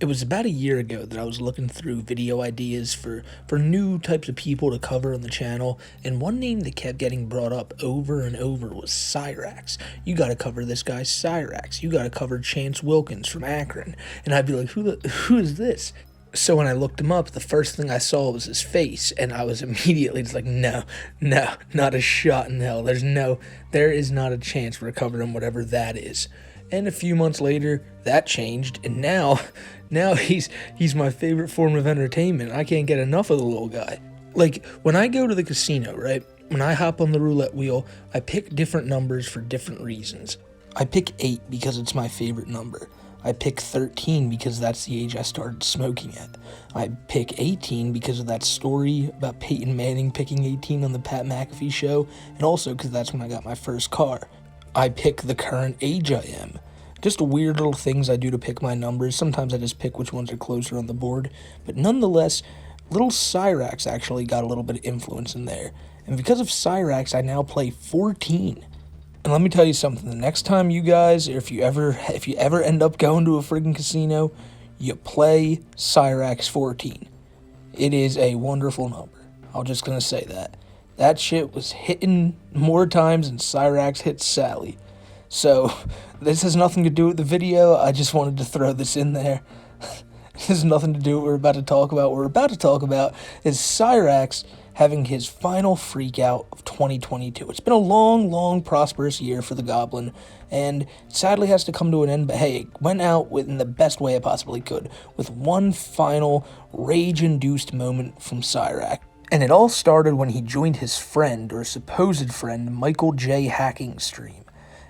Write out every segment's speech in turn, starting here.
It was about a year ago that I was looking through video ideas for new types of people to cover on the channel, and one name that kept getting brought up over and over was Cyrax. You gotta cover this guy Cyrax. You gotta cover Chance Wilkins from Akron. And I'd be like, who is this? So when I looked him up, the first thing I saw was his face, and I was immediately just like, no, not a shot in hell. There is not a chance we're covering whatever that is. And a few months later, that changed, and now he's my favorite form of entertainment. I can't get enough of the little guy. Like, when I go to the casino, right, when I hop on the roulette wheel, I pick different numbers for different reasons. I pick 8 because it's my favorite number. I pick 13 because that's the age I started smoking at. I pick 18 because of that story about Peyton Manning picking 18 on the Pat McAfee show, and also because that's when I got my first car. I pick the current age I am. Just weird little things I do to pick my numbers. Sometimes I just pick which ones are closer on the board. But nonetheless, little Cyrax actually got a little bit of influence in there. And because of Cyrax, I now play 14. And let me tell you something, the next time you guys, or if you ever end up going to a friggin' casino, you play Cyrax 14. It is a wonderful number. I'm just gonna say that. That shit was hitting more times than Cyrax hit Sally. So, this has nothing to do with the video, I just wanted to throw this in there. This has nothing to do with what we're about to talk about. What we're about to talk about is Cyrax having his final freakout of 2022. It's been a long, prosperous year for the Goblin, and sadly has to come to an end, but hey, it went out in the best way it possibly could, with one final rage-induced moment from Cyrax. And it all started when he joined his friend, or supposed friend, Michael J. Hacking stream.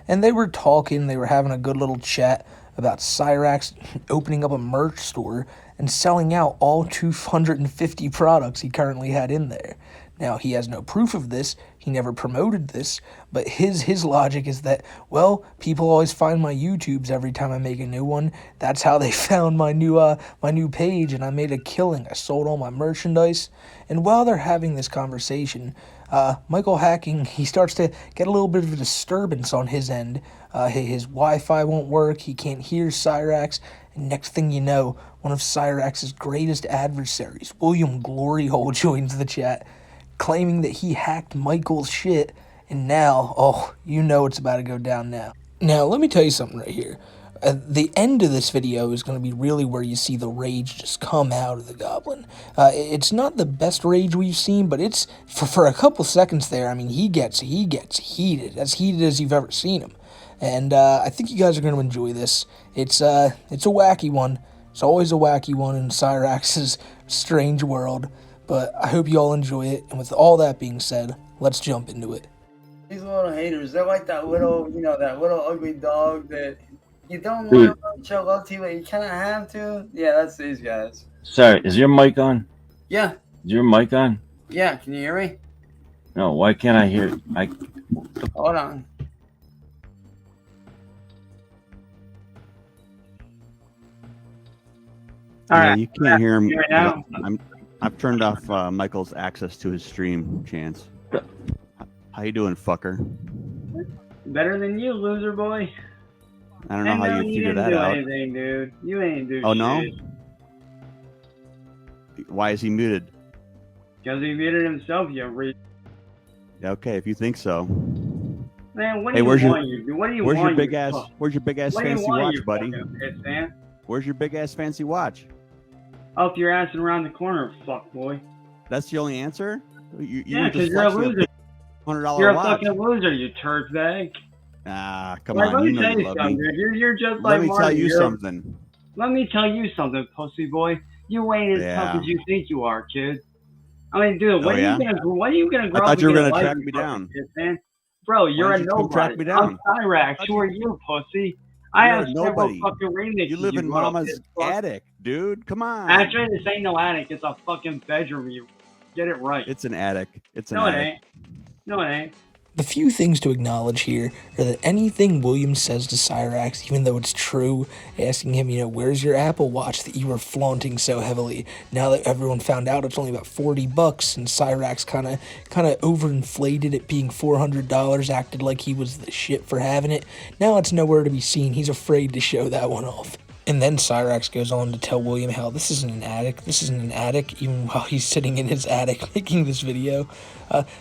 And they were talking, they were having a good little chat about Cyrax opening up a merch store and selling out all 250 products he currently had in there. Now, he has no proof of this, he never promoted this, but his logic is that, well, people always find my YouTubes every time I make a new one. That's how they found my new page, and I made a killing. I sold all my merchandise. And while they're having this conversation, Michael Hacking, he starts to get a little bit of a disturbance on his end. His Wi-Fi won't work, he can't hear Cyrax, and next thing you know, one of Cyrax's greatest adversaries, William Gloryhole, joins the chat, claiming that he hacked Michael's shit, and now, oh, you know it's about to go down now. Now, let me tell you something right here. The end of this video is going to be really where you see the rage just come out of the Goblin. It's not the best rage we've seen, but it's, for a couple seconds there, I mean, he gets heated as you've ever seen him. And I think you guys are going to enjoy this. It's a wacky one. It's always a wacky one in Cyrax's strange world. But I hope you all enjoy it. And with all that being said, let's jump into it. These little haters, they're like that little, that little ugly dog that you don't want to show love to, but you kind of have to. Yeah, that's these guys. Sorry, is your mic on? Yeah. Is your mic on? Yeah, can you hear me? No, why can't I hear? Hold on. All right. You can't hear him. Right now? I've turned off Michael's access to his stream, Chance. How you doing, fucker? Better than you, loser boy. I don't know how you figure that out. You ain't do anything, dude. You ain't do shit. Oh, no? Why is he muted? Because he muted himself, you re... Okay, if you think so. Man, what do you want? Where's your big ass fancy watch, buddy? Man? Where's your big ass fancy watch? Up your ass and around the corner, fuck boy. That's the only answer? Yeah, because you're a loser. $100 You're a watch. fucking loser, you turd bag. Ah, come on. Let You me know tell you you love something, me. dude. You're just Let like me Marty. tell you something. Let me tell you something, pussy boy. You ain't as tough as you think you are, kid. I mean, dude, when are you gonna grow up? I thought you were gonna track me down. Shit, man? Bro, you're a nobody. Track me down. I'm Cyrax. Who are you, pussy? I have several fucking remixes. You live in mama's attic, dude. Come on. Actually, this ain't no attic. It's a fucking bedroom. You get it right. It's an attic. It's an attic. attic. It ain't. No, it ain't. The few things to acknowledge here are that anything Williams says to Cyrax, even though it's true, asking him, where's your Apple Watch that you were flaunting so heavily? Now that everyone found out it's only about $40, and Cyrax kind of overinflated it being $400, acted like he was the shit for having it. Now it's nowhere to be seen. He's afraid to show that one off. And then Cyrax goes on to tell William how this isn't an attic, even while he's sitting in his attic making this video.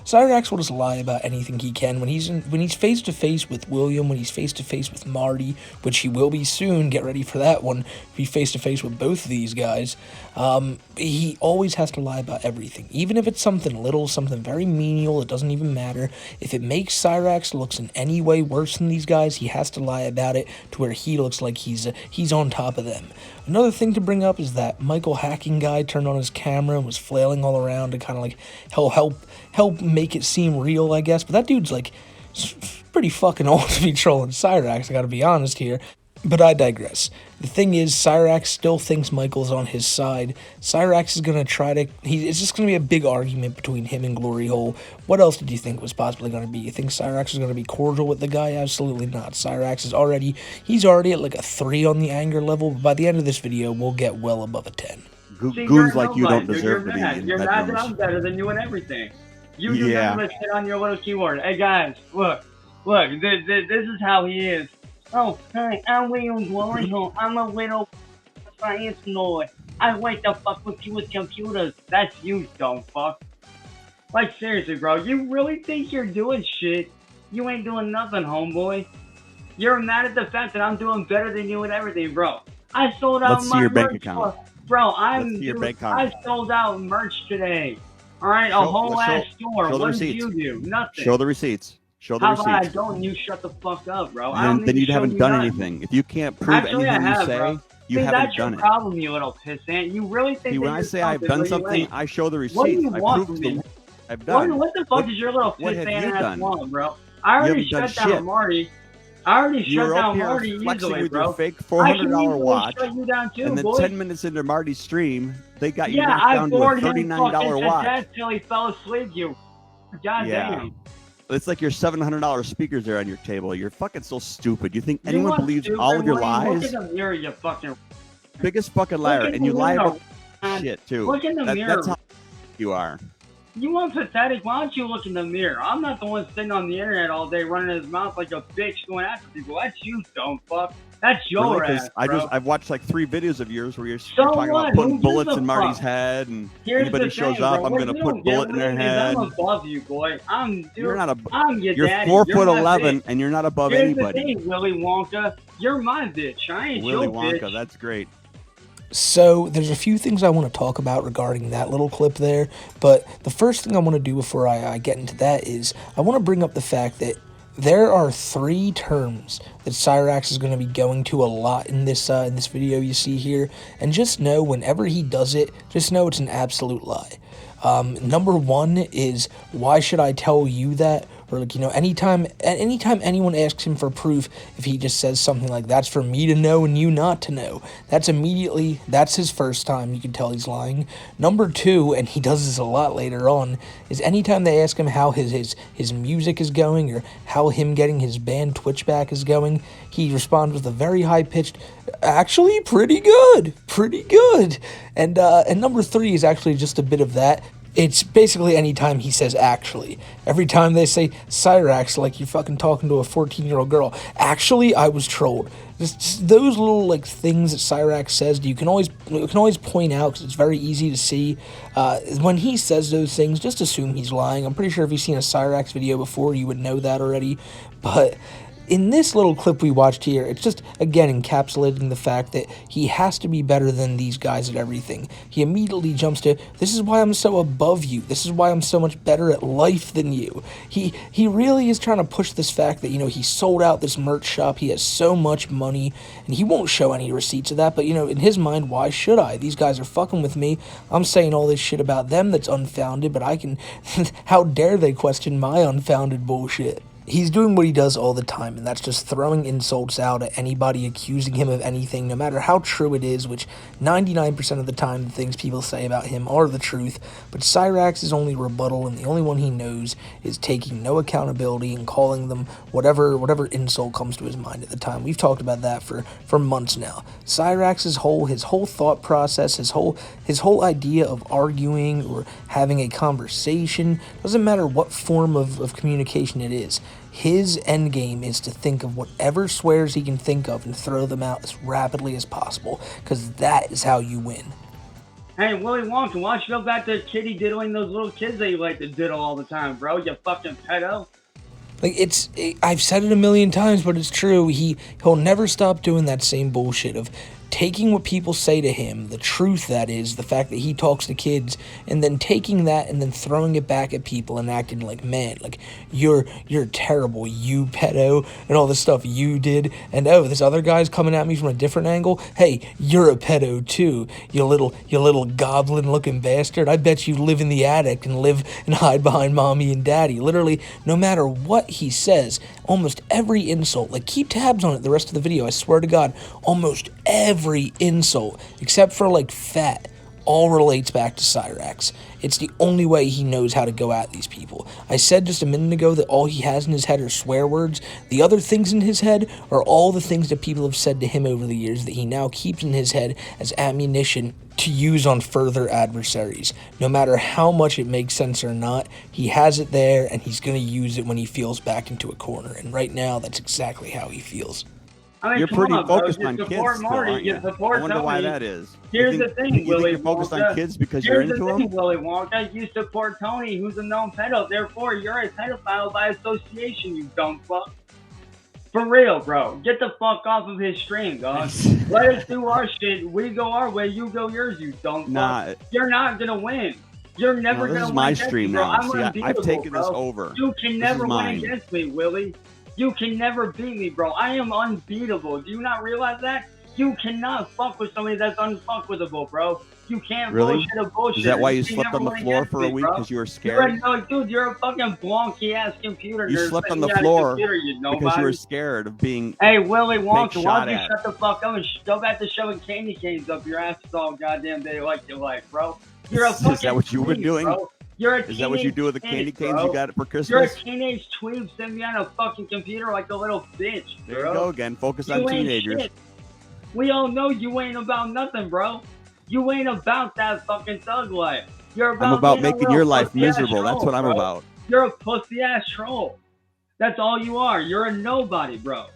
Cyrax will just lie about anything he can when he's face to face with William, when he's face to face with Marty, which he will be soon. Get ready for that one. Be face to face with both of these guys. He always has to lie about everything, even if it's something little, something very menial. It doesn't even matter. If it makes Cyrax looks in any way worse than these guys, he has to lie about it to where he looks like he's on top of them. Another thing to bring up is that Michael hacking guy turned on his camera and was flailing all around to kind of like help make it seem real, I guess. But that dude's like pretty fucking old to be trolling Cyrax, I gotta be honest here. But I digress. The thing is, Cyrax still thinks Michael's on his side. Cyrax is going to try to... it's just going to be a big argument between him and Glory Hole. What else did you think was possibly going to be? You think Cyrax is going to be cordial with the guy? Absolutely not. Cyrax is already... he's already at like a 3 on the anger level. But by the end of this video, we'll get well above a 10. Goons like you don't deserve to be in You're mad that bedrooms. I'm better than you and everything. You never sit on your little keyboard. Hey guys, look, this is how he is. Oh, hey, I'm William Glory Hole. I'm a little science nerd. I like to fuck with you with computers. That's you, dumb fuck. Like, seriously, bro, you really think you're doing shit? You ain't doing nothing, homeboy. You're mad at the fact that I'm doing better than you and everything, bro. I sold out Let's see my your bank merch. account. Bro, Let's see your bank account. I sold out merch today. Alright, a whole ass store. Show the What did receipts. you do? Nothing. Show the receipts. Show the How about I receipts. don't and you shut the fuck up, bro? Then you haven't done anything. If you can't prove Actually, anything I have, you say, bro. you See, haven't that's done your it. problem, you little pissant. You really think See, that when I you're say I've something, done but you something, ain't. I show the receipts. What do you I want prove from the me? work I've done. What the fuck is your little what have pissant you ass done? want, bro? I already haven't shut done down shit. Marty. I already You shut were up down here Marty flexing easily, with bro. your fake I can $400 easily watch, shut you down too, and then boy. 10 minutes into Marty's stream, they got you Yeah, knocked I down to a bored him $39 fucking to watch. death till he fell asleep, you. God damn. It's like your $700 speakers there on your table. You're fucking so stupid. You think You anyone want believes stupid, all of your William? lies? Look in the mirror, you fucking... Biggest fucking liar, Look in and the you lie mirror, about man. shit too. Look in the mirror. That's how you are. You want pathetic? Why don't you look in the mirror? I'm not the one sitting on the internet all day running his mouth like a bitch going after people. That's you, dumb fuck. That's your Really, ass, bro. I've watched like 3 videos of yours where you're So talking what? about putting Who gives bullets a in Marty's fuck? head, and Here's anybody the shows thing, up, bro. I'm What gonna you put don't bullet get in their is head. I'm above you, boy. You're not I'm your You're daddy. 4 You're foot my 11, bitch. and you're not above Here's anybody. the thing, Willy Wonka. You're my bitch. I ain't Willy your Wonka, bitch. that's great. So there's a few things I want to talk about regarding that little clip there, but the first thing I want to do before I get into that is I want to bring up the fact that there are 3 terms that Cyrax is going to be going to a lot in this video you see here, and just know whenever he does it, just know it's an absolute lie. Number 1 is, why should I tell you that? Or like, you know, anytime anyone asks him for proof, if he just says something like, that's for me to know and you not to know, that's his first time you can tell he's lying. Number 2, and he does this a lot later on, is anytime they ask him how his music is going or how him getting his band Twitch back is going, he responds with a very high-pitched, actually pretty good. And number 3 is actually just a bit of that. It's basically any time he says actually. Every time they say Cyrax, like you're fucking talking to a 14-year-old girl. Actually, I was trolled. Just those little like things that Cyrax says, you can always point out because it's very easy to see. When he says those things, just assume he's lying. I'm pretty sure if you've seen a Cyrax video before, you would know that already. But in this little clip we watched here, it's just, again, encapsulating the fact that he has to be better than these guys at everything. He immediately jumps to, this is why I'm so above you. This is why I'm so much better at life than you. He really is trying to push this fact that, you know, he sold out this merch shop. He has so much money, and he won't show any receipts of that. But, you know, in his mind, why should I? These guys are fucking with me. I'm saying all this shit about them that's unfounded, but I can, how dare they question my unfounded bullshit? He's doing what he does all the time, and that's just throwing insults out at anybody accusing him of anything, no matter how true it is, which 99% of the time the things people say about him are the truth. But Cyrax's only rebuttal, and the only one he knows, is taking no accountability and calling them whatever insult comes to his mind at the time. We've talked about that for months now. Cyrax's whole thought process, his whole idea of arguing or having a conversation, doesn't matter what form of communication it is. His end game is to think of whatever swears he can think of and throw them out as rapidly as possible, because that is how you win. Hey, Willy Wonka, why don't you go back to kitty diddling those little kids that you like to diddle all the time, bro? You fucking pedo. Like, I've said it a million times, but it's true. He'll never stop doing that same bullshit of taking what people say to him, the truth that is, the fact that he talks to kids, and then taking that and then throwing it back at people and acting like, man, like, you're terrible, you pedo, and all the stuff you did, and oh, this other guy's coming at me from a different angle, hey, you're a pedo too, you little goblin-looking bastard, I bet you live in the attic and live and hide behind mommy and daddy. Literally, no matter what he says, almost every insult, like, keep tabs on it the rest of the video, I swear to God, almost every insult, except for like fat, all relates back to Cyrax. It's the only way he knows how to go at these people. I said just a minute ago that all he has in his head are swear words. The other things in his head are all the things that people have said to him over the years that he now keeps in his head as ammunition to use on further adversaries. No matter how much it makes sense or not, he has it there and he's going to use it when he feels backed into a corner. And right now, that's exactly how he feels. I mean, you're pretty focused bro. on You kids, support Marty, still, you support I wonder Tony. why that is. Here's the thing, you Willy think you're focused Wonka. on kids because you're into them? Willy Wonka. You support Tony, who's a known pedo. Therefore, you're a pedophile by association, you dumb fuck. For real, bro. Get the fuck off of his stream, dog. Let us do our shit. We go our way. You go yours, you dumb fuck. You're not gonna win. You're never gonna win. This is my stream me, now. I'm See, I've taken this over. You can never win against me, Willie. You can never beat me, bro. I am unbeatable. Do you not realize that? You cannot fuck with somebody that's unfuckwithable, bro. You can't bullshit a bullshit. Is that why you slept on the floor for a week because you were scared? Dude, you're a fucking blonky ass computer. You slept on the floor because you were scared of being. Hey, Willy Wonka, why don't you shut the fuck up and go back to shoving candy canes up your ass all goddamn day like you like, bro? You're a fucking Is that what you've been doing? Bro. You're a Is that what you do with the candy canes you got for Christmas? You're a teenage tweeb sitting behind a fucking computer like a little bitch, bro. There you go again. Focus on teenagers. We all know you ain't about nothing, bro. You ain't about that fucking thug life. I'm about making your life miserable. That's what I'm about. You're a pussy ass troll. That's all you are. You're a nobody, bro.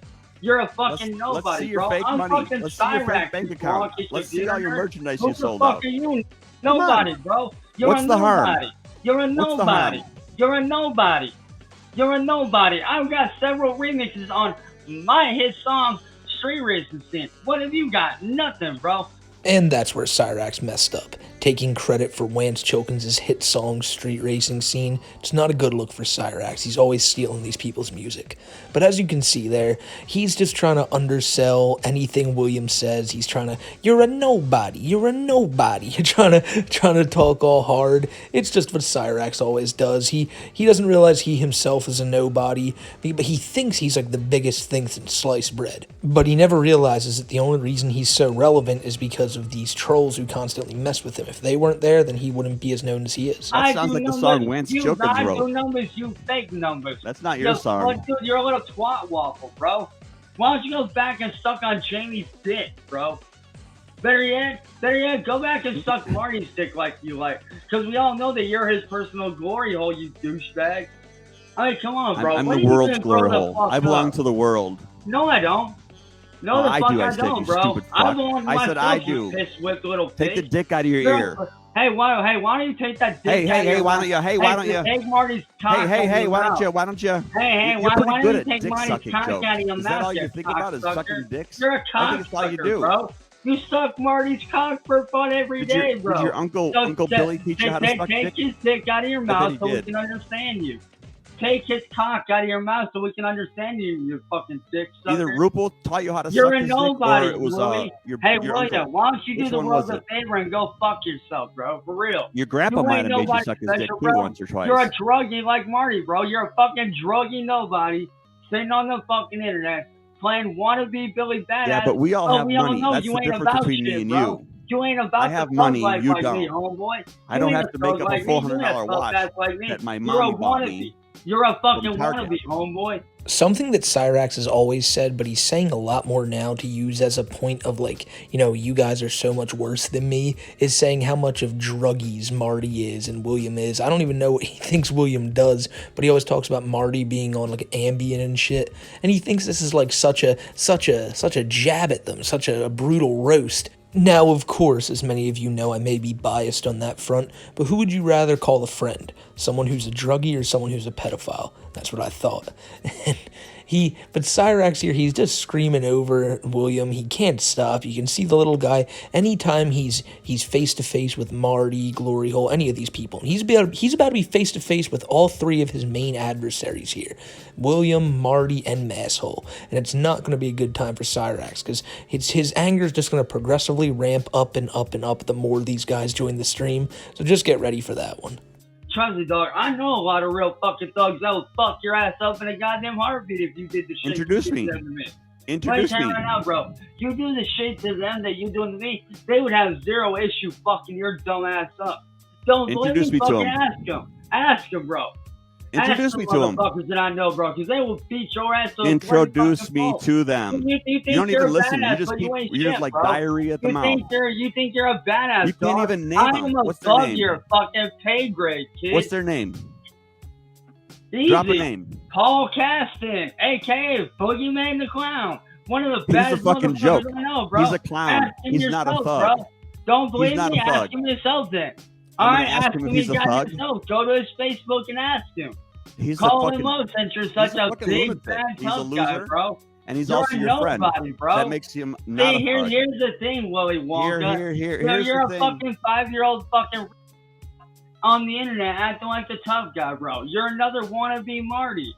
You're a fucking nobody, let's see your bro. fake I'm money. fucking Let's see your fake Cyrax, bank account. Let's see all your merchandise you sold Who out. the fuck are you? Nobody, bro. You're What's a the nobody. harm? You're a nobody. You're a nobody. You're a nobody. I've got several remixes on my hit song, Street Racing Scene. What have you got? Nothing, bro. And that's where Cyrax messed up. Taking credit for Wance Chilkins' hit song Street Racing Scene, it's not a good look for Cyrax. He's always stealing these people's music. But as you can see there, he's just trying to undersell anything William says. He's trying to, you're a nobody, you're a nobody. You're trying to talk all hard. It's just what Cyrax always does. He doesn't realize he himself is a nobody, but he thinks he's like the biggest thing since sliced bread. But he never realizes that the only reason he's so relevant is because of these trolls who constantly mess with him. If they weren't there, then he wouldn't be as known as he is. That sounds like the song Wance Chilkins wrote. I do numbers, you fake numbers. That's not your song. Dude, you're a little twat waffle, bro. Why don't you go back and suck on Jamie's dick, bro? Better yet, go back and suck Marty's dick like you like. Because we all know that you're his personal glory hole, you douchebag. I mean, come on, bro. I'm the world's glory hole. I belong to the world. No, I don't. No, the fuck I don't, bro. I belong to myself, I said I do. Piss-whipped little Take the bitch. dick out of your ear. Hey, why don't you take that dick Hey, why don't you? Take Marty's cock Hey, why don't you? Hey, You're pretty why good don't at you take dick Marty's sucking cock jokes. out of your Is mouth, that all you think about is sucking dicks? You're a cocksucker, bro. You suck Marty's cock for fun every day, bro. Did your Uncle Billy teach you how to suck dick? Take his dick out of your mouth so we can understand you. Take his cock out of your mouth so we can understand you, you fucking dick sucker. Either Rupel taught you how to You're suck a his nobody, dick, or it was Willie. your William, uncle. why don't you do Which the one world was a favor and go fuck yourself, bro? For real. Your grandpa might have made you suck his dick too once or twice. You're a druggie like Marty, bro. You're a fucking druggie nobody sitting on the fucking internet playing wannabe Billy Badass. Yeah, but we all have money. Know That's you the ain't difference about between me shit, and bro. you. You ain't about I have the money, life you like don't. me, homeboy. I don't have to make up a $400 watch like me. that my You're mommy a bought wannabe. me. You're a fucking from Target. wannabe, homeboy. Something that Cyrax has always said, but he's saying a lot more now to use as a point of like, you know, you guys are so much worse than me, is saying how much of druggies Marty is and William is. I don't even know what he thinks William does, but he always talks about Marty being on like Ambien and shit, and he thinks this is like such a jab at them, such a brutal roast. Now, of course, as many of you know, I may be biased on that front, but who would you rather call a friend? Someone who's a druggie or someone who's a pedophile? That's what I thought. But Cyrax here, he's just screaming over William. He can't stop. You can see the little guy. Anytime he's face to face with Marty, Glory Hole, any of these people, he's about to be face to face with all three of his main adversaries here: William, Marty, and Masshole. And it's not going to be a good time for Cyrax, because his anger is just going to progressively ramp up and up and up the more these guys join the stream. So just get ready for that one. Trust me, dog. I know a lot of real fucking thugs that would fuck your ass up in a goddamn heartbeat if you did the shit. Introduce me. Introduce me. Right now, bro. You do the shit to them that you doing to me, they would have zero issue fucking your dumb ass up. Don't Introduce me to him. Ask him. Ask him, bro. Introduce me to him. Motherfuckers that I know, bro, because they will beat your ass. Introduce me to them. You don't even listen. Badass, you just like diarrhea at the mouth. You think you're a badass. You can't even name them. What's their name? Your fucking pay grade, kid. What's their name? Easy. Drop a name. Paul Caston, aka Boogeyman the Clown. One of the best He's a fucking joke. I know, bro. He's a clown. He's not a thug. Bro. Don't believe me? Ask him yourself then. All right, ask him if he's a thug. Yourself. Go to his Facebook and ask him. Call him up since you're such a big bad tough guy, bro. And he's also your friend. Bro. That makes him not a thug. Here's the thing, Willy Wonka. You're a fucking 5-year-old fucking on the internet acting like the tough guy, bro. You're another wannabe Marty.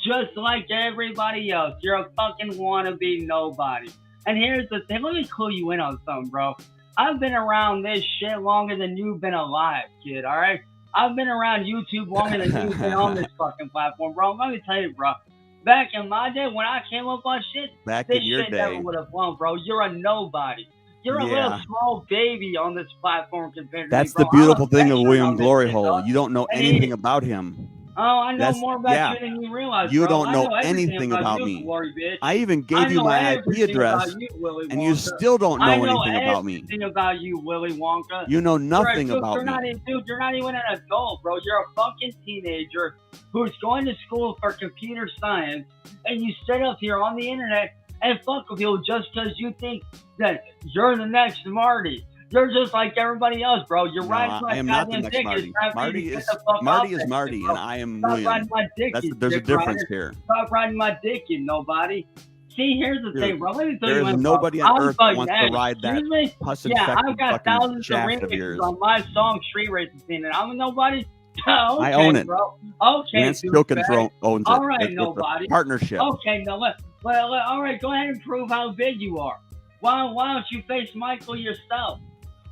Just like everybody else. You're a fucking wannabe nobody. And here's the thing. Let me clue you in on something, bro. I've been around this shit longer than you've been alive, kid, alright? I've been around YouTube longer than you've been on this fucking platform, bro. Let me tell you, bro. Back in my day, when I came up on shit, this shit never would have won, bro. You're a nobody. You're a little small baby on this platform compared to me, bro. That's the beautiful thing of William Glory Hole. You don't know anything about him. Oh, I know more about you than you realize, You bro. don't know anything about me. I even gave you my IP address, and you still don't know anything about me. I know about you, Willy Wonka. You know nothing about me. Dude, you're not even an adult, bro. You're a fucking teenager who's going to school for computer science, and you sit up here on the internet and fuck with people just because you think that you're the next Marty. You're just like everybody else, bro. You're riding my goddamn dick. Marty is Marty, and I am William. There's a difference here. Stop riding my dick, you nobody. See, here's the thing, bro. Let me tell you There's nobody on earth that wants to ride that pus-infected fucking shaft of yours. On my song Street Racing Scene, and I'm a nobody. Okay, I own it. Bro. Okay, Lance Pilkin owns it. All right, nobody. Partnership. Okay, no, all right, go ahead and prove how big you are. Why don't you face Michael yourself?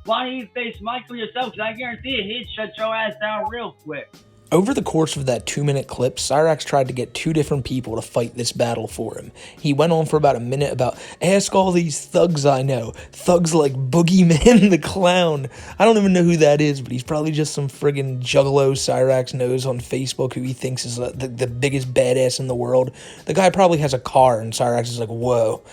Why don't you face Michael yourself? Because I guarantee you, he'd shut your ass down real quick. Over the course of that 2-minute clip, Cyrax tried to get 2 different people to fight this battle for him. He went on for about a minute about, ask all these thugs I know. Thugs like Boogeyman the Clown. I don't even know who that is, but he's probably just some friggin' juggalo Cyrax knows on Facebook who he thinks is the biggest badass in the world. The guy probably has a car, and Cyrax is like, whoa.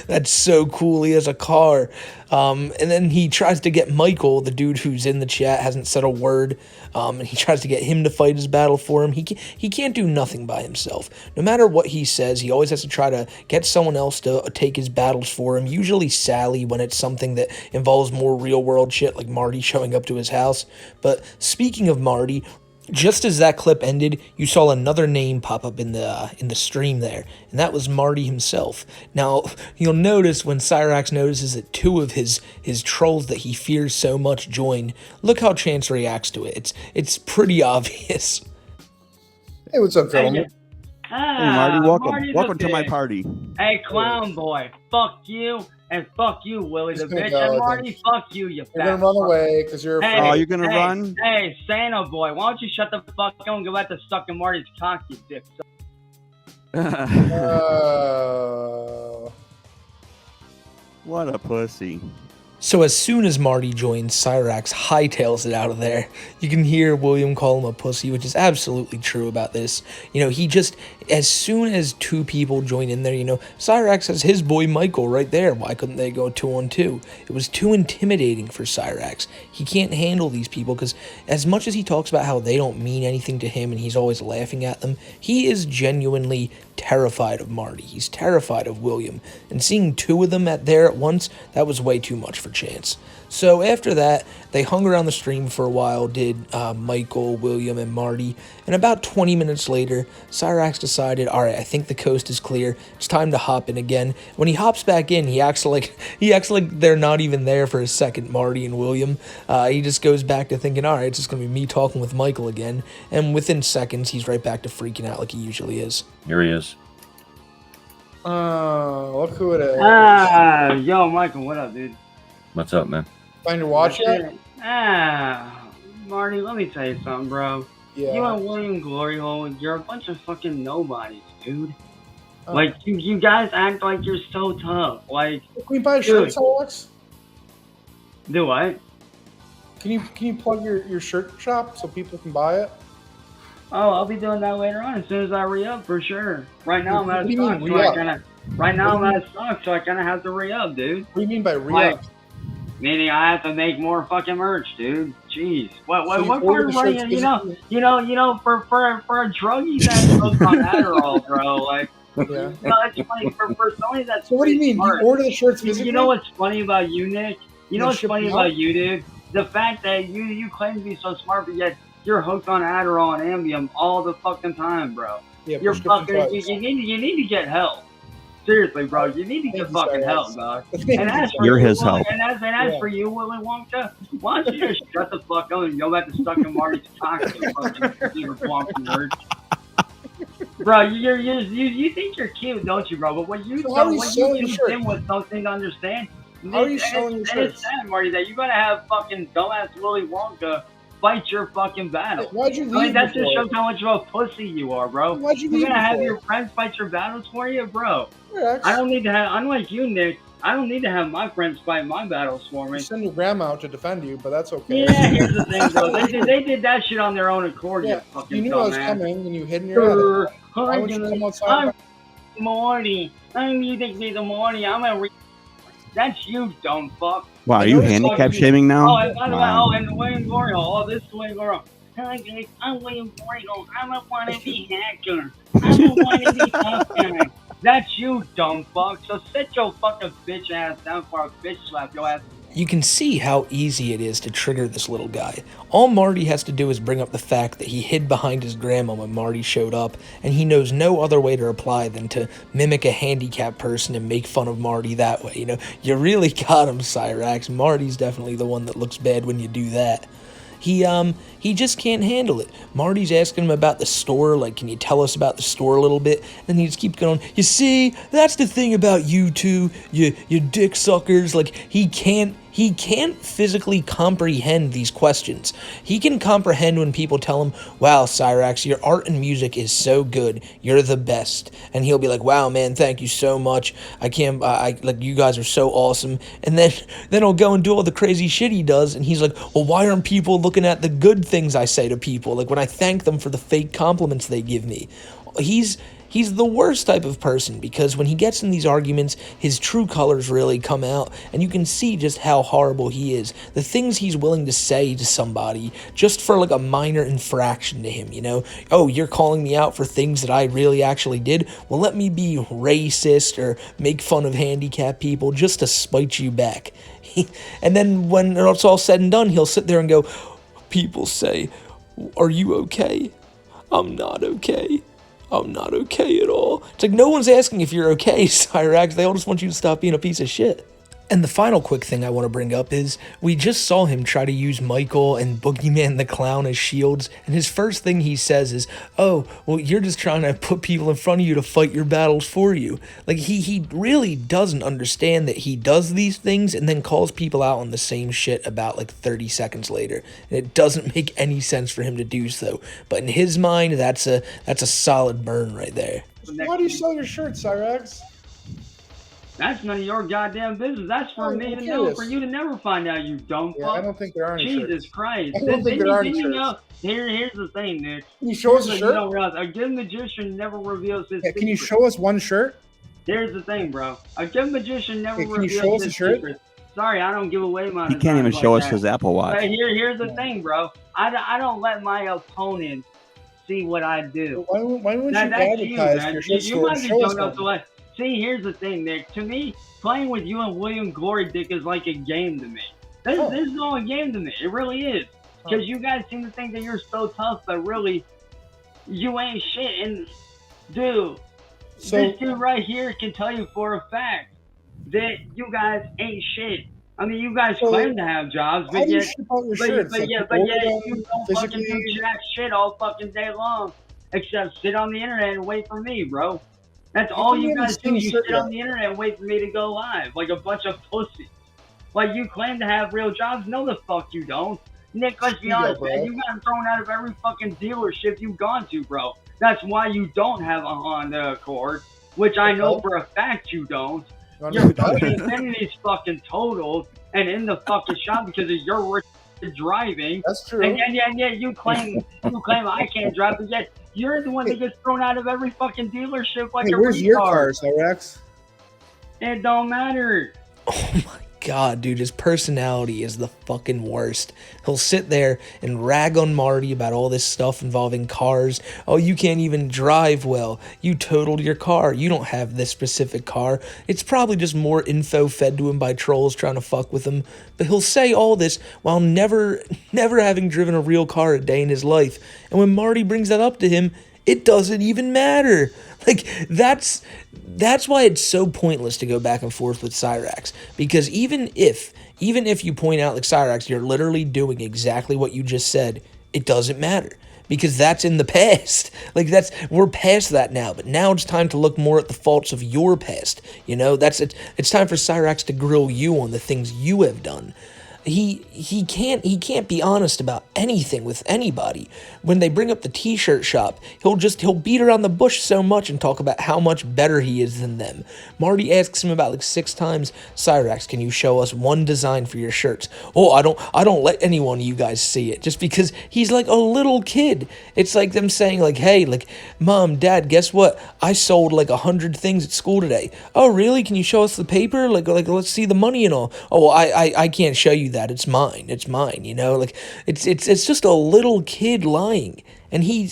That's so cool, he has a car. And then he tries to get Michael, the dude who's in the chat, hasn't said a word, and he tries to get him to fight his battle for him. He can't do nothing by himself. No matter what he says, he always has to try to get someone else to take his battles for him, usually Sally when it's something that involves more real-world shit, like Marty showing up to his house. But speaking of Marty, just as that clip ended, you saw another name pop up in the stream there, and that was Marty himself. Now, you'll notice when Cyrax notices that 2 of his trolls that he fears so much join, look how Chance reacts to it. It's pretty obvious. Hey, what's up, gentlemen? Hey, Marty, welcome to my party. Hey, clown boy, fuck you. And fuck you, Willie the bitch. And Marty, fuck you, you fat. You're gonna run away because you're afraid. Oh, you're gonna run? Hey, Santa boy, why don't you shut the fuck up and go back to sucking Marty's cock, you dick. What a pussy. So as soon as Marty joins, Cyrax hightails it out of there. You can hear William call him a pussy, which is absolutely true about this. You know, he just, As soon as two people join in there, you know, Cyrax has his boy Michael right there. Why couldn't they go 2-on-2? It was too intimidating for Cyrax. He can't handle these people because as much as he talks about how they don't mean anything to him and he's always laughing at them, he is genuinely terrified of Marty. He's terrified of William. And seeing two of them there at once, that was way too much for Chance. So after that, they hung around the stream for a while, did Michael, William, and Marty. And about 20 minutes later, Cyrax decided, all right, I think the coast is clear. It's time to hop in again. When he hops back in, he acts like they're not even there for a second, Marty and William. He just goes back to thinking, all right, it's just going to be me talking with Michael again. And within seconds, he's right back to freaking out like he usually is. Here he is. Look who it is. Yo, Michael, what up, dude? What's up, man? Find your watch yet? Marty, let me tell you something, bro. Yeah. You and William Glory Hole, you're a bunch of fucking nobodies, dude. Like, you guys act like you're so tough. Like, can we buy a shirt, Cyrax? Do what? Can you plug your shirt shop so people can buy it? Oh, I'll be doing that later on as soon as I re-up for sure. Right now I'm out of stock, so I kind of have to re-up, dude. What do you mean by re-up? Meaning I have to make more fucking merch, dude. Jeez, what part of running? You know, for a druggie that's hooked on Adderall, bro. Like, yeah. You know, that's funny for somebody that's. So what do you mean? Smart. You order the shirts physically? You know what's funny about you, Nick? You know what's funny about you, dude? The fact that you claim to be so smart, but yet you're hooked on Adderall and Ambien all the fucking time, bro. Yeah, you're fucking. You need to get help. Seriously, bro, you need to get fucking help, dog. And as for You're you, his help. And as for you, Willy Wonka, why don't you just shut the fuck up and go back to stuck in Marty's pocket, you fucking Wonka nerd. Bro, you think you're cute, don't you, bro? But what you use him with something to understand. How are you selling your shirts? It's sad, Marty, that you're gonna have fucking dumbass Willy Wonka fight your fucking battle. Why'd you leave? I mean, that just shows how much of a pussy you are, bro. Why'd you leave? You're gonna have your friends fight your battles for you, bro. Yeah, I don't need to have, unlike you, Nick, I don't need to have my friends fight my battles for me. You send your grandma out to defend you, but that's okay. Yeah, here's the thing, bro. They did that shit on their own accord, yeah, you fucking you knew I was coming and you hid in your head. Why would you come outside? I'm Marty. I'm the Marty. I'm a That's you, dumb fuck. Wow, are you handicap shaming now? Oh, and by the way, and William Glory Hole. Oh, this is William Glory Hole. Hi guys, I'm William Glory Hole. I'm a wannabe hacker. I'm a wannabe tough guy. That's you, dumb fuck. So sit your fucking bitch ass down for a bitch slap your ass. You can see how easy it is to trigger this little guy. All Marty has to do is bring up the fact that he hid behind his grandma when Marty showed up, and he knows no other way to reply than to mimic a handicapped person and make fun of Marty that way. You know, you really got him, Cyrax. Marty's definitely the one that looks bad when you do that. He just can't handle it. Marty's asking him about the store, like, can you tell us about the store a little bit? And he just keeps going, you see, that's the thing about you two, you dick suckers. Like, he can't physically comprehend these questions. He can comprehend when people tell him, wow, Cyrax, your art and music is so good. You're the best. And he'll be like, wow, man, thank you so much. Like, you guys are so awesome. And then he'll go and do all the crazy shit he does. And he's like, well, why aren't people looking at the good things I say to people? Like, when I thank them for the fake compliments they give me. He's the worst type of person because when he gets in these arguments, his true colors really come out, and you can see just how horrible he is. The things he's willing to say to somebody just for like a minor infraction to him, you know? Oh, you're calling me out for things that I really actually did? Well, let me be racist or make fun of handicapped people just to spite you back. And then when it's all said and done, he'll sit there and go, people say, are you okay? I'm not okay. I'm not okay at all. It's like no one's asking if you're okay, Cyrax. They all just want you to stop being a piece of shit. And the final quick thing I want to bring up is we just saw him try to use Michael and Boogeyman the Clown as shields, and his first thing he says is, oh, well, you're just trying to put people in front of you to fight your battles for you. Like, he really doesn't understand that he does these things and then calls people out on the same shit about like 30 seconds later. And it doesn't make any sense for him to do so. But in his mind, that's a solid burn right there. Why do you sell your shirts, Cyrax? That's none of your goddamn business. That's for me to know, for you to never find out, you dumb fuck. I don't think there are any Jesus shirts. Christ. I don't think there are any you shirts. know, here's the thing, Nick. Can you show us a shirt? You don't realize, a good magician never reveals his secrets. Can you show us one shirt? Here's the thing, bro. A good magician never can you reveals show us his a shirt? secrets. Sorry, I don't give away my He can't even show us that. his Apple Watch. But here's the thing, bro. I don't let my opponents see what I do. Why wouldn't you advertise your shit You might be store? doing up to what. See, here's the thing, Nick. To me, playing with you and William Glory Dick is like a game to me. This is all a game to me. It really is. Because you guys seem to think that you're so tough, but really, you ain't shit. And, dude, this dude right here can tell you for a fact that you guys ain't shit. I mean, you guys claim to have jobs, but yet you don't fucking do jack shit all fucking day long, except sit on the internet and wait for me, bro. That's all you guys do. You sit on the internet and wait for me to go live, like a bunch of pussies. Like, you claim to have real jobs. No, the fuck you don't. Nick, let's be honest, man. You got thrown out of every fucking dealership you've gone to, bro. That's why you don't have a Honda Accord, which I know for a fact you don't. Your fucking Infinity's fucking totaled and in the fucking shop because of your driving. That's true. And yet you claim I can't drive, but yet you're the one that gets thrown out of every fucking dealership like a where's retard. Your car, Cyrax? It don't matter. Oh my God, dude, his personality is the fucking worst. He'll sit there and rag on Marty about all this stuff involving cars. Oh, you can't even drive well. You totaled your car. You don't have this specific car. It's probably just more info fed to him by trolls trying to fuck with him. But he'll say all this while never having driven a real car a day in his life. And when Marty brings that up to him, it doesn't even matter. Like, that's why it's so pointless to go back and forth with Cyrax. Because even if you point out, like, Cyrax, you're literally doing exactly what you just said, it doesn't matter. Because that's in the past. Like, we're past that now. But now it's time to look more at the faults of your past. You know, it's time for Cyrax to grill you on the things you have done. He can't be honest about anything with anybody. When they bring up the t-shirt shop, he'll beat around the bush so much and talk about how much better he is than them. Marty asks him about like 6 times, Cyrax, can you show us one design for your shirts? Oh, I don't let any one of you guys see it, just because he's like a little kid. It's like them saying like, hey, like, Mom, Dad, guess what? I sold like 100 things at school today. Oh, really? Can you show us the paper? Like let's see the money and all. Oh, well, I can't show you that. It's mine, you know? Like, it's just a little kid lying. And he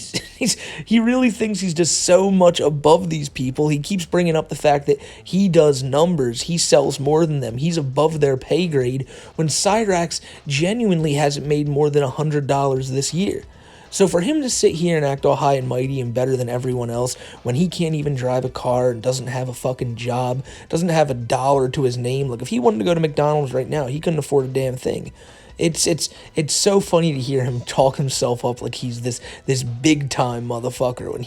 really thinks he's just so much above these people. He keeps bringing up the fact that he does numbers. He sells more than them. He's above their pay grade, when Cyrax genuinely hasn't made more than $100 this year. So for him to sit here and act all high and mighty and better than everyone else when he can't even drive a car and doesn't have a fucking job, doesn't have $1 to his name, like if he wanted to go to McDonald's right now, he couldn't afford a damn thing. It's so funny to hear him talk himself up like he's this big time motherfucker when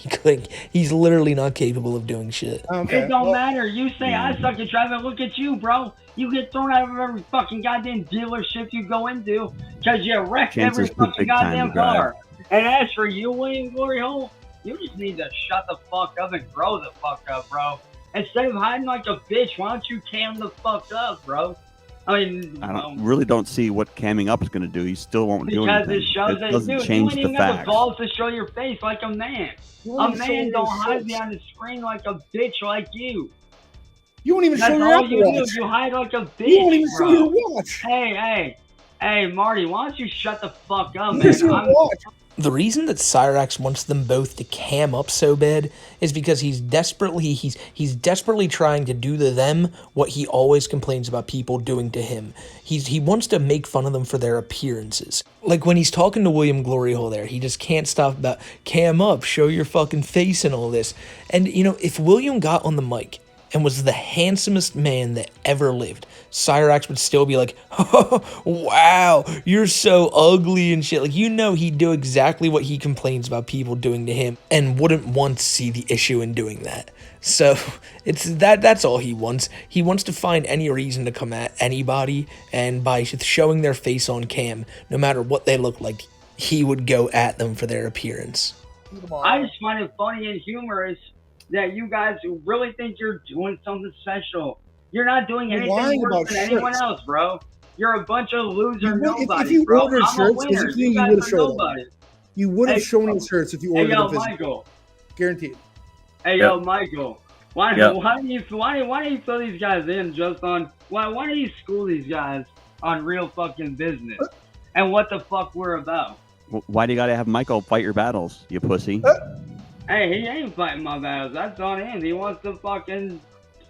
he's literally not capable of doing shit. Okay. It don't matter. You say I suck at driving. Look at you, bro. You get thrown out of every fucking goddamn dealership you go into because you wrecked every fucking goddamn car. And as for you, William Glory Hole, you just need to shut the fuck up and grow the fuck up, bro. Instead of hiding like a bitch, why don't you cam the fuck up, bro? I mean, really don't see what camming up is going to do. You still won't do anything. Because it shows that doesn't you change ain't the even have the facts. balls to show your face like a man. A man don't hide behind the screen like a bitch like you. You won't even show your Apple Watch. You hide like a bitch, You won't even bro. show your watch. Hey, Marty, why don't you shut the fuck up, man? The reason that Cyrax wants them both to cam up so bad is because he's desperately trying to do to them what he always complains about people doing to him. He wants to make fun of them for their appearances. Like when he's talking to William Gloryhole there, he just can't stop about cam up, show your fucking face and all this. And you know, if William got on the mic and was the handsomest man that ever lived, Cyrax would still be like, oh, wow, you're so ugly and shit. Like, you know, he'd do exactly what he complains about people doing to him and wouldn't once see the issue in doing that. So that's all he wants. He wants to find any reason to come at anybody, and by showing their face on cam, no matter what they look like, he would go at them for their appearance. I just find it funny and humorous that you guys really think you're doing something special. You're not doing You're anything lying worse about than anyone shirts. else, bro. You're a bunch of loser If nobodies, you bro. ordered I'm a shirts, winner. physically, You you guys would have are showed them. nobodies. You would have Hey, shown us shirts if you Hey, ordered yo, them physically. Michael. Guaranteed. Hey, yo, Michael. Why Yep. do you fill these guys in just on why do you school these guys on real fucking business and what the fuck we're about? Why do you gotta have Michael fight your battles, you pussy? Hey, he ain't fighting my battles. That's on him. He wants to fucking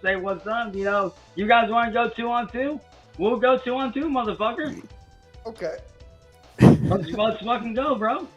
say what's up. You know, you guys want to go 2-on-2? We'll go 2-on-2, motherfucker. Okay. Let's fucking go, bro.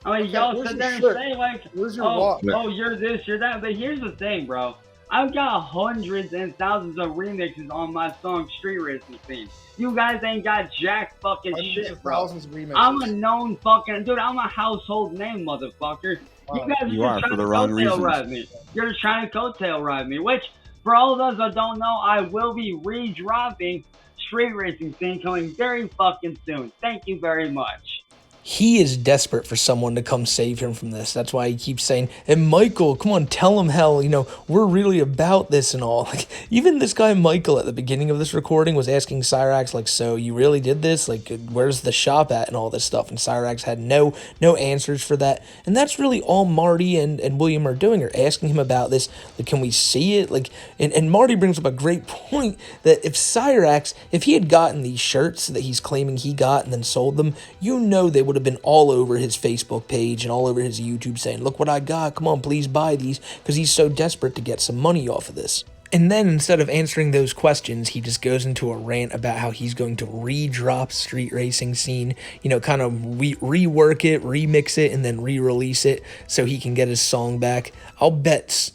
I mean, Okay, y'all where's sit your there and shirt? say like, Where's your oh, watch? oh, you're this, you're that. But here's the thing, bro. I've got hundreds and thousands of remixes on my song Street Racing Scene. You guys ain't got jack fucking Hundreds shit, of bro. thousands of remixes. I'm a known fucking dude. I'm a household name, motherfucker. Wow. You guys You are are, just for trying the to wrong coattail reasons. ride me. You're just trying to coattail ride me. Which, for all of those that don't know, I will be re-dropping Street Racing Scene coming very fucking soon. Thank you very much. He is desperate for someone to come save him from this. That's why he keeps saying, and Michael, come on, tell him how, you know, we're really about this and all. Like, even this guy Michael at the beginning of this recording was asking Cyrax, like, so you really did this? Like, where's the shop at and all this stuff? And Cyrax had no answers for that. And that's really all Marty and William are doing, are asking him about this. Like, can we see it? Like, and Marty brings up a great point that if Cyrax, if he had gotten these shirts that he's claiming he got and then sold them, you know they would have been all over his Facebook page and all over his YouTube saying, look what I got, come on, please buy these, because he's so desperate to get some money off of this. And then instead of answering those questions, he just goes into a rant about how he's going to re-drop Street Racing Scene, you know, kind of rework it, remix it, and then re-release it so he can get his song back. I'll bet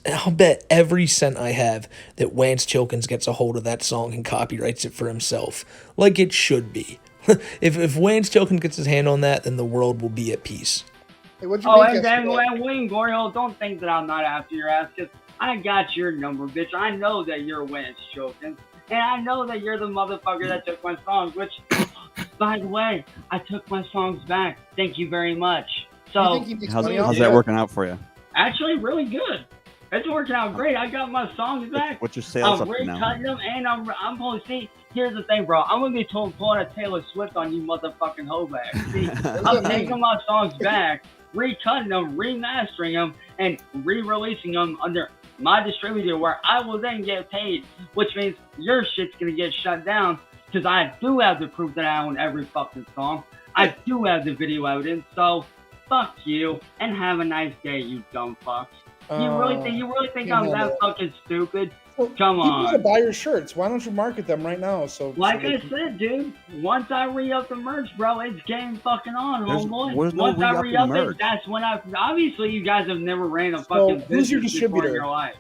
every cent I have that Wance Chilkins gets a hold of that song and copyrights it for himself, like it should be. If Wayne Chilkins gets his hand on that, then the world will be at peace. Hey, what'd you Oh, make and then yesterday? Wayne Goriel, don't think that I'm not after your ass, because I got your number, bitch. I know that you're Wayne Chilkins, and I know that you're the motherfucker that took my songs, which, by the way, I took my songs back. Thank you very much. So, You think he makes money off How's of that it? working out for you? actually, really good. It's working out great. I got my songs back. What's your sales I'm up to now? recutting them, and I'm going to see. Here's the thing, bro. I'm going to be pulling a Taylor Swift on you motherfucking hoe bags. See, I'm taking my songs back, recutting them, remastering them, and re-releasing them under my distributor where I will then get paid, which means your shit's going to get shut down because I do have the proof that I own every fucking song. I do have the video evidence, so fuck you, and have a nice day, you dumb fucks. You really think I'm that fucking stupid? Well, Come people want to on. buy your shirts. Why don't you market them right now? Like I said, dude, once I re-up the merch, bro, it's game fucking on, homeboy. There's no Once I re-upping re-up it, merch. that's when obviously you guys have never ran a fucking who's your business before in distributor? your life.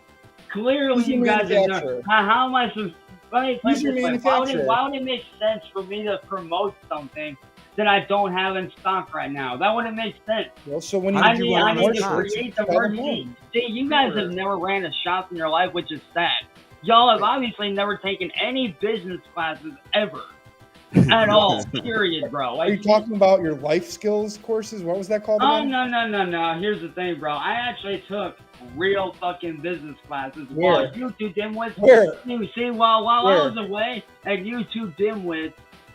Clearly Who's your you guys have never. manufacturer? How am I supposed let me play Who's your this way. manufacturer? Why would it make sense for me to promote something that I don't have in stock right now? That wouldn't make sense. Well, so when you I do need, you want I more need to shirts, create the tell them merch. no. See, you guys have never ran a shop in your life, which is sad. Y'all have obviously never taken any business classes ever. At all. Period, bro. Are you talking about your life skills courses? What was that called Oh, again? no. Here's the thing, bro. I actually took real fucking business classes Where? while you two dimwits. Where? You see, while I Where? was away and you two dimwits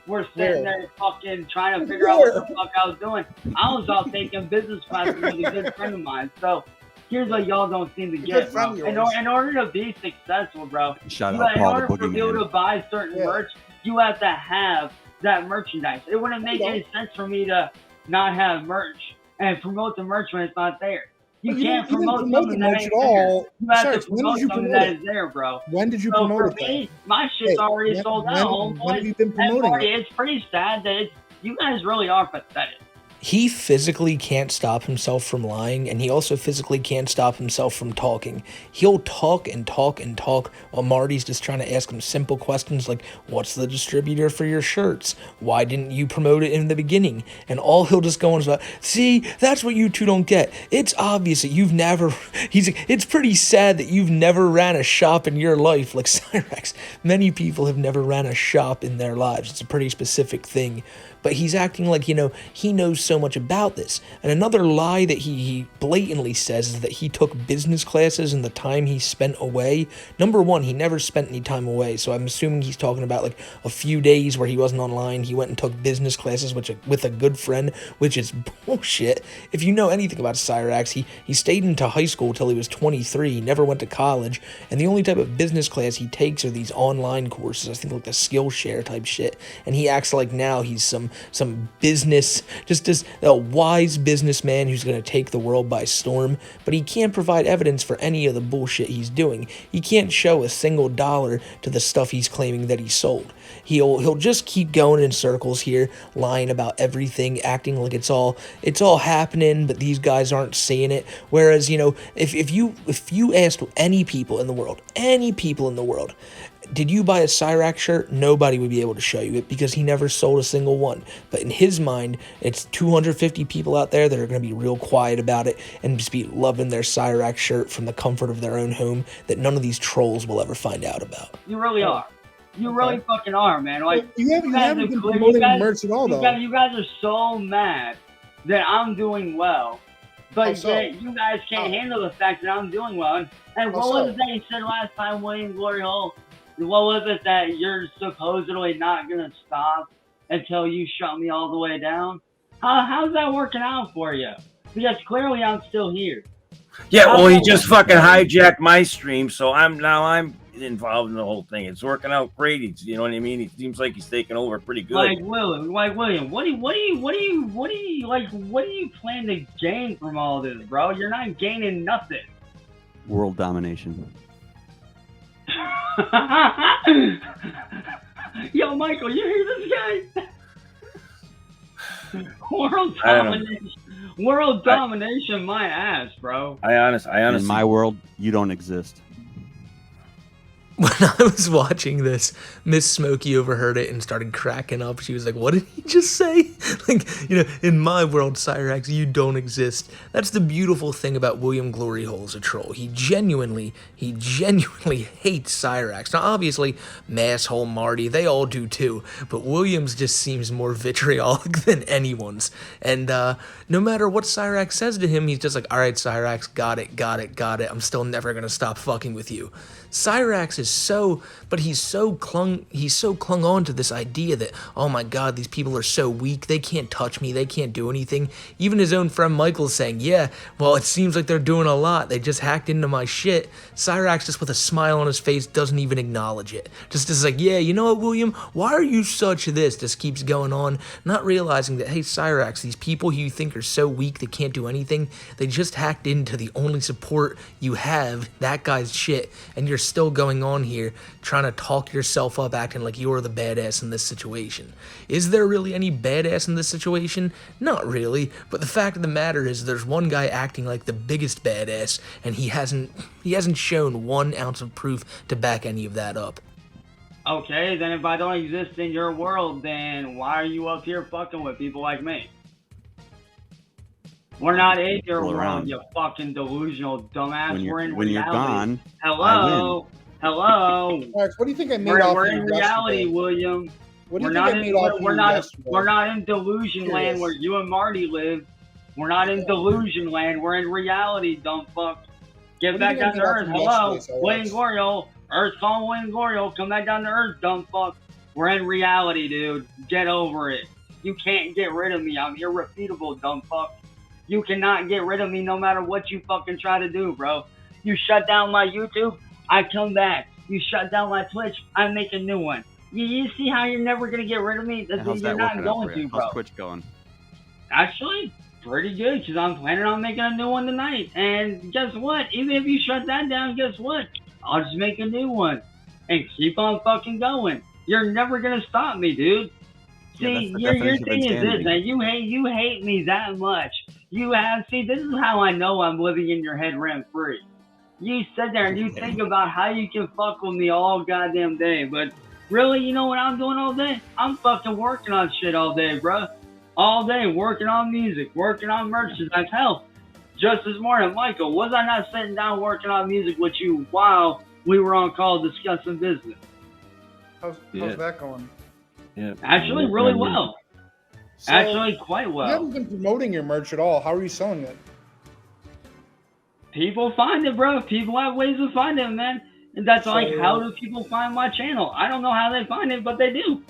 were Where? sitting there fucking trying to figure out what the fuck I was doing, I was out taking business classes with a good friend of mine. So here's what y'all don't seem to good get, friend bro. of yours. In order to be successful, bro, Shout in out Paul the order for people to Boogeyman. buy certain Yeah. merch, you have to have that merchandise. It wouldn't make any sense for me to not have merch and promote the merch when it's not there. You But can't didn't promote promote something the that merch ain't at there. all. You have Sorry, to when promote did you something promote that it? is there, bro. When did you So promote for it? then? me, my shit's Hey, already when- sold when- out, when homeboy. have you been And promoting Marty, it? it's pretty sad that you guys really are pathetic. He physically can't stop himself from lying, and he also physically can't stop himself from talking. He'll talk and talk and talk while Marty's just trying to ask him simple questions like, what's the distributor for your shirts? Why didn't you promote it in the beginning? And all he'll just go on is about, see, that's what you two don't get. It's obvious that you've never, it's pretty sad that you've never ran a shop in your life like Cyrax. Many people have never ran a shop in their lives. It's a pretty specific thing. But he's acting like, you know, he knows so much about this. And another lie that he blatantly says is that he took business classes in the time he spent away. Number one, he never spent any time away, so I'm assuming he's talking about like a few days where he wasn't online. He went and took business classes with a good friend, which is bullshit. If you know anything about Cyrax, he stayed into high school till he was 23, he never went to college, and the only type of business class he takes are these online courses, I think like the Skillshare type shit, and he acts like now he's some business, just a wise businessman who's going to take the world by storm, but he can't provide evidence for any of the bullshit he's doing. He can't show a single dollar to the stuff he's claiming that he sold. He'll just keep going in circles here, lying about everything, acting like it's all happening, but these guys aren't seeing it. Whereas, you know, if you asked any people in the world, did you buy a Cyrax shirt? Nobody would be able to show you it because he never sold a single one. But in his mind, it's 250 people out there that are going to be real quiet about it and just be loving their Cyrax shirt from the comfort of their own home that none of these trolls will ever find out about. You really are. You really fucking are, man. Like you haven't been promoting merch at all, though. You guys are so mad that I'm doing well, but yet you guys can't handle the fact that I'm doing well. And what was it that you said last time, William Glory Hole? What was it that you're supposedly not gonna stop until you shut me all the way down? How's that working out for you? Because clearly I'm still here. Yeah, well, he just fucking hijacked my stream, so I'm involved in the whole thing. It's working out great. You know what I mean? It seems like he's taking over pretty good. Like William, what do you plan to gain from all this, bro? You're not gaining nothing. World domination. Yo, Michael, you hear this guy? World domination, my ass, bro. I honestly. In my world, you don't exist. When I was watching this, Miss Smokey overheard it and started cracking up. She was like, what did he just say? Like, you know, in my world, Cyrax, you don't exist. That's the beautiful thing about William Glory Hole as a troll. He genuinely hates Cyrax. Now, obviously, Masshole, Marty, they all do too, but William's just seems more vitriolic than anyone's. And no matter what Cyrax says to him, he's just like, all right, Cyrax, got it. I'm still never going to stop fucking with you. Cyrax is he's so clung on to this idea that, oh my god, these people are so weak, they can't touch me, they can't do anything. Even his own friend Michael's saying, yeah, well, it seems like they're doing a lot, they just hacked into my shit. Cyrax, just with a smile on his face, doesn't even acknowledge it. Just is like, yeah, you know what, William, why are you such this? Just keeps going on, not realizing that, hey, Cyrax, these people who you think are so weak they can't do anything, they just hacked into the only support you have, that guy's shit, and you're still going on here trying to talk yourself up, acting like you're the badass in this situation. Is there really any badass in this situation? Not really, but the fact of the matter is there's one guy acting like the biggest badass, and he hasn't shown 1 ounce of proof to back any of that up. Okay, then if I don't exist in your world, then why are you up here fucking with people like me? We're not in your world, you fucking delusional dumbass. We're in reality. When you're gone, Hello? Alex, what do you think I made off We're of in reality, William. What do you think I made off of we're not in delusion land where you and Marty live. We're not in delusion land. We're in reality, dumb fuck. Get back down to Earth. Hello? Wayne Goriel. Earth calling Wayne Goriel. Come back down to Earth, dumb fuck. We're in reality, dude. Get over it. You can't get rid of me. I'm irrefutable, dumb fuck. You cannot get rid of me no matter what you fucking try to do, bro. You shut down my YouTube, I come back. You shut down my Twitch, I make a new one. You see how you're never going to get rid of me? You're not going to, bro. How's Twitch going? Actually, pretty good, because I'm planning on making a new one tonight. And guess what? Even if you shut that down, guess what? I'll just make a new one. And keep on fucking going. You're never going to stop me, dude. See, your thing is this, man. You hate me that much. See, this is how I know I'm living in your head rent-free. You sit there and you think about how you can fuck with me all goddamn day, but really, you know what I'm doing all day? I'm fucking working on shit all day, bro. All day, working on music, working on merchandise. Hell, just this morning, Michael, was I not sitting down working on music with you while we were on call discussing business? How's that going? Yeah. Actually, really well. So, Actually, quite you well. haven't been promoting your merch at all. How are you selling it? People find it, bro. People have ways to find it, man. And that's like, how do people find my channel? I don't know how they find it, but they do.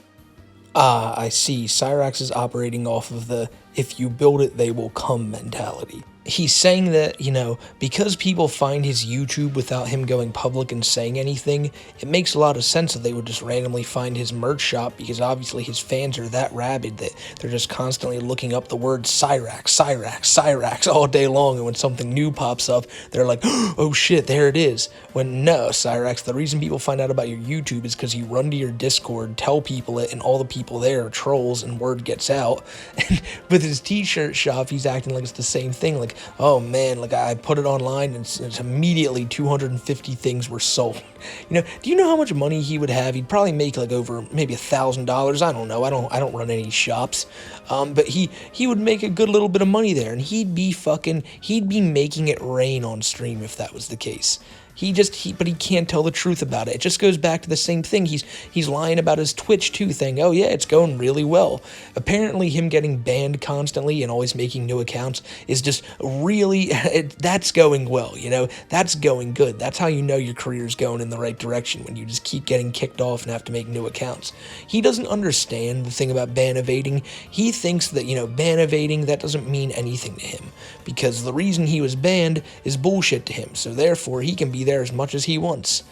Ah, I see. Cyrax is operating off of the if you build it, they will come mentality. He's saying that, you know, because people find his YouTube without him going public and saying anything, it makes a lot of sense that they would just randomly find his merch shop, because obviously his fans are that rabid that they're just constantly looking up the word Cyrax, Cyrax, Cyrax all day long, and when something new pops up, they're like, oh shit, there it is. When no, Cyrax, the reason people find out about your YouTube is because you run to your Discord, tell people it, and all the people there are trolls, and word gets out. And with his t-shirt shop, he's acting like it's the same thing, like, oh man, like I put it online and it's immediately 250 things were sold. You know, do you know how much money he would have? He'd probably make like over maybe $1,000. I don't know. I don't run any shops. But he would make a good little bit of money there, and he'd be making it rain on stream if that was the case. But he can't tell the truth about it. It just goes back to the same thing. He's lying about his Twitch too, saying, oh yeah, it's going really well. Apparently him getting banned constantly and always making new accounts is just really, that's going well, you know? That's going good. That's how you know your career's going in the right direction, when you just keep getting kicked off and have to make new accounts. He doesn't understand the thing about ban evading. He thinks that, you know, ban evading, that doesn't mean anything to him, because the reason he was banned is bullshit to him, so therefore he can be there as much as he wants.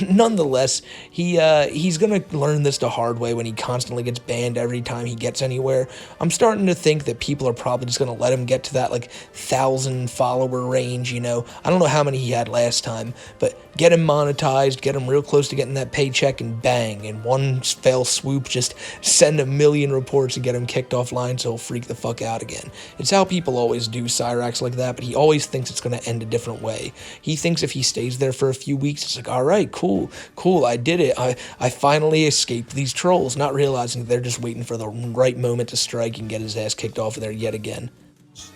Nonetheless, he's gonna learn this the hard way when he constantly gets banned every time he gets anywhere. I'm starting to think that people are probably just gonna let him get to that like 1,000 follower range, you know. I don't know how many he had last time, but get him monetized, get him real close to getting that paycheck, and bang, in one fell swoop, just send 1 million reports and get him kicked offline so he'll freak the fuck out again. It's how people always do Cyrax like that, but he always thinks it's gonna end a different way. He thinks if he stays there for a few weeks, it's like, alright, cool, I did it. I finally escaped these trolls, not realizing they're just waiting for the right moment to strike and get his ass kicked off of there yet again.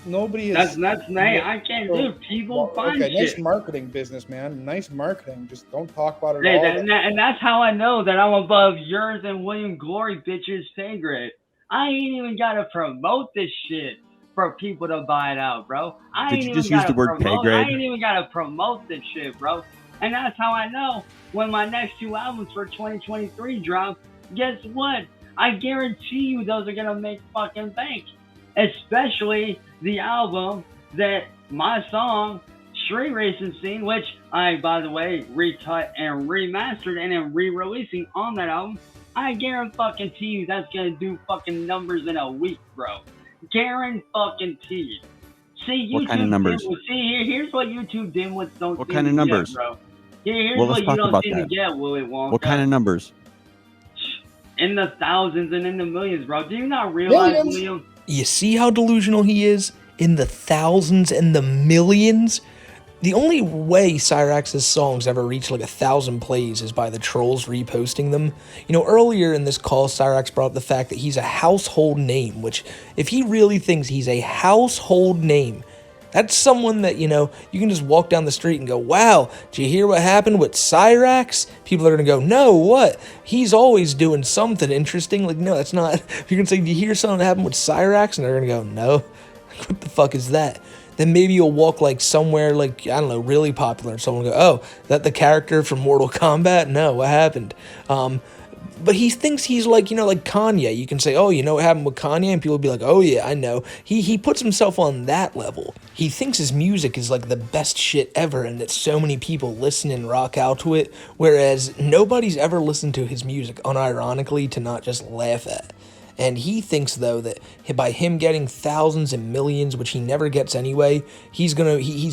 Nobody is. That's nice. I can't do. People find okay, shit. nice marketing, businessman. Nice marketing. Just don't talk about it Hey, all. and that's how I know that I'm above yours and William Glory bitches pay grade. I ain't even gotta promote this shit for people to buy it out, bro. Did you just use the word pay grade? I ain't even gotta promote this shit, bro. And that's how I know when my next 2 albums for 2023 drop, guess what? I guarantee you those are gonna make fucking bank. Especially the album that my song, Street Racing Scene, which I, by the way, recut and remastered and am re-releasing on that album, I guarantee you that's gonna do fucking numbers in a week, bro. Guarantee. See, YouTube what kind of numbers? Here's what YouTube did with don't. What kind of numbers? Get, bro. Here's well, what you don't seem to get, Willy Wonka. What kind of numbers? In the thousands and in the millions, bro. Do you not realize, William? You see how delusional he is? In the thousands and the millions? The only way Cyrax's songs ever reach like 1,000 plays is by the trolls reposting them. You know, earlier in this call, Cyrax brought up the fact that he's a household name, which, if he really thinks he's a household name, that's someone that, you know, you can just walk down the street and go, wow, did you hear what happened with Cyrax? People are going to go, no, what? He's always doing something interesting. Like, no, that's not. You're going to say, did you hear something that happened with Cyrax? And they're going to go, no. What the fuck is that? Then maybe you'll walk like somewhere like, I don't know, really popular, and someone will go, oh, that the character from Mortal Kombat? No, what happened? But he thinks he's like, you know, like Kanye. You can say, oh, you know what happened with Kanye? And people will be like, oh yeah, I know. He puts himself on that level. He thinks his music is like the best shit ever, and that so many people listen and rock out to it, whereas nobody's ever listened to his music unironically to not just laugh at. And he thinks, though, that by him getting thousands and millions, which he never gets anyway, he's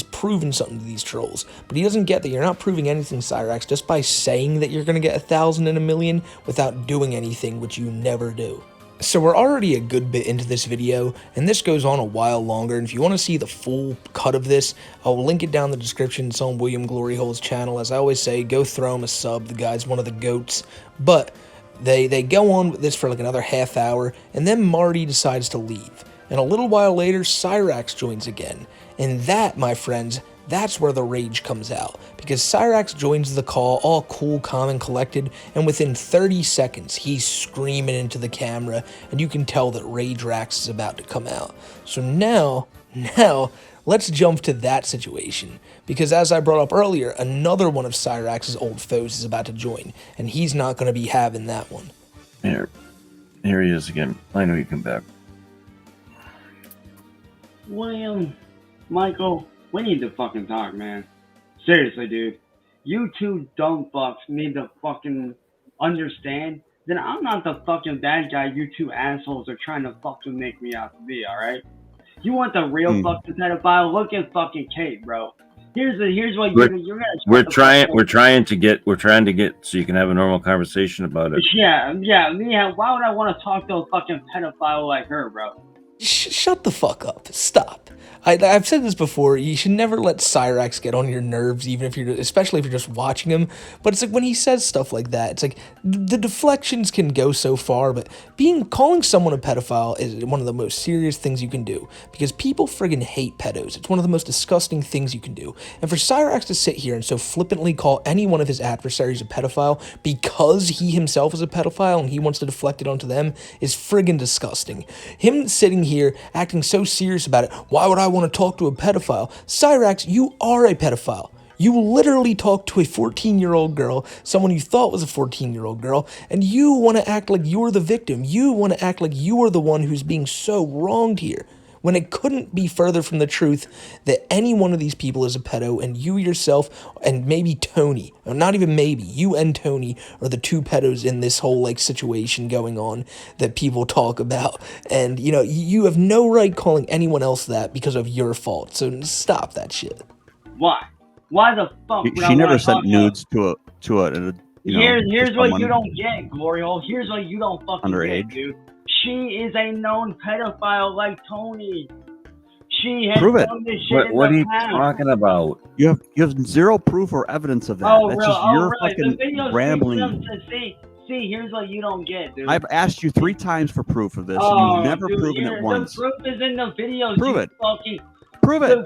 proven something to these trolls. But he doesn't get that you're not proving anything, Cyrax, just by saying that you're going to get 1,000 and 1,000,000 without doing anything, which you never do. So we're already a good bit into this video, and this goes on a while longer, and if you want to see the full cut of this, I'll link it down in the description. It's on William Gloryhole's channel. As I always say, go throw him a sub. The guy's one of the goats. But They go on with this for like another half hour, and then Marty decides to leave. And a little while later, Cyrax joins again. And that, my friends, That's where the rage comes out, because Cyrax joins the call all cool, calm, and collected, and within 30 seconds, he's screaming into the camera, and you can tell that Rage Rax is about to come out. So now, let's jump to that situation, because as I brought up earlier, another one of Cyrax's old foes is about to join, and he's not going to be having that one. Here he is again. I know you come back. William, Michael, we need to fucking talk, man. Seriously, dude. You two dumb fucks need to fucking understand that I'm not the fucking bad guy you two assholes are trying to fucking make me out to be, alright? You want the real fucking pedophile? Look at fucking Kate, bro. Here's what you're gonna. We're trying to get so you can have a normal conversation about it. Yeah. Why would I want to talk to a fucking pedophile like her, bro? Shut the fuck up. Stop. I've said this before. You should never let Cyrax get on your nerves, especially if you're just watching him. But it's like when he says stuff like that, it's like the deflections can go so far. But calling someone a pedophile is one of the most serious things you can do, because people friggin' hate pedos. It's one of the most disgusting things you can do. And for Cyrax to sit here and so flippantly call any one of his adversaries a pedophile because he himself is a pedophile and he wants to deflect it onto them is friggin' disgusting. Him sitting here acting so serious about it. Why would I want to talk to a pedophile? Cyrax, you are a pedophile. You literally talked to a 14-year-old girl, someone you thought was a 14-year-old girl, and you want to act like you're the victim. You want to act like you are the one who's being so wronged here, when it couldn't be further from the truth that any one of these people is a pedo, and you yourself and maybe Tony, or not even maybe, you and Tony are the two pedos in this whole situation going on that people talk about. And you have no right calling anyone else that because of your fault. So stop that shit. Why? Why the fuck? She never sent nudes to a Here's what you don't get, Glory Hole. Here's what you don't fucking underage. get, dude. She is a known pedophile like Tony. She has Prove it. done this shit What are in you the past. talking about? You have zero proof or evidence of that. Oh, That's really? just your fucking rambling. See, here's what you don't get, dude. I've asked you 3 times for proof of this, and you've never proven it once. The proof is in the videos. Prove it. Fucking, Prove it.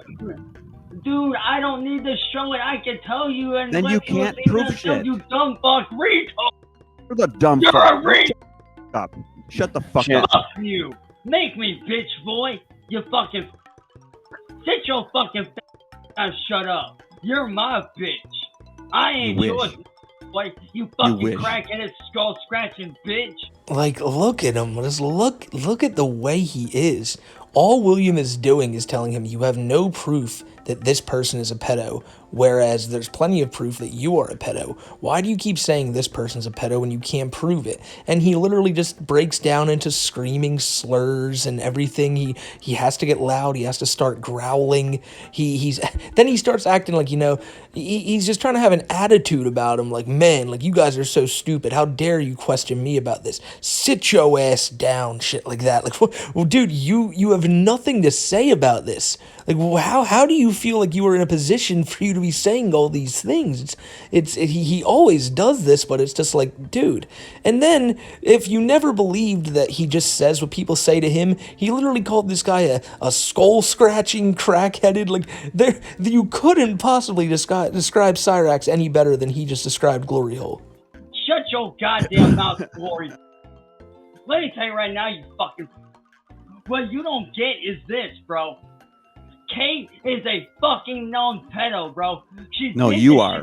Dude, I don't need to show it. I can tell you. And then you can't prove shit. You dumb fuck retard. You're the dumb You're fuck. a retard. Stop. Shut the fuck Fuck up. you. Make me bitch, boy. You fucking... Sit your fucking and shut up. You're my bitch. I ain't yours, boy. You fucking crackheaded skull scratching bitch. Like, look at him. Just look at the way he is. All William is doing is telling him you have no proof that this person is a pedo, whereas there's plenty of proof that you are a pedo. Why do you keep saying this person's a pedo when you can't prove it? And he literally just breaks down into screaming slurs and everything. He has to get loud. He has to start growling. Then he starts acting like, he's just trying to have an attitude about him, like, man, like, you guys are so stupid. How dare you question me about this? Sit your ass down, shit like that. Like, well, dude, you have nothing to say about this. Like, how do you feel like you were in a position for you to be saying all these things? He always does this, but it's just like, dude. And then, if you never believed that he just says what people say to him, he literally called this guy a skull-scratching, crackheaded, like, you couldn't possibly describe Cyrax any better than he just described Glory Hole. Shut your goddamn mouth, Glory. Let me tell you right now, you fucking... What you don't get is this, bro. Kate is a fucking known pedo, bro. You are.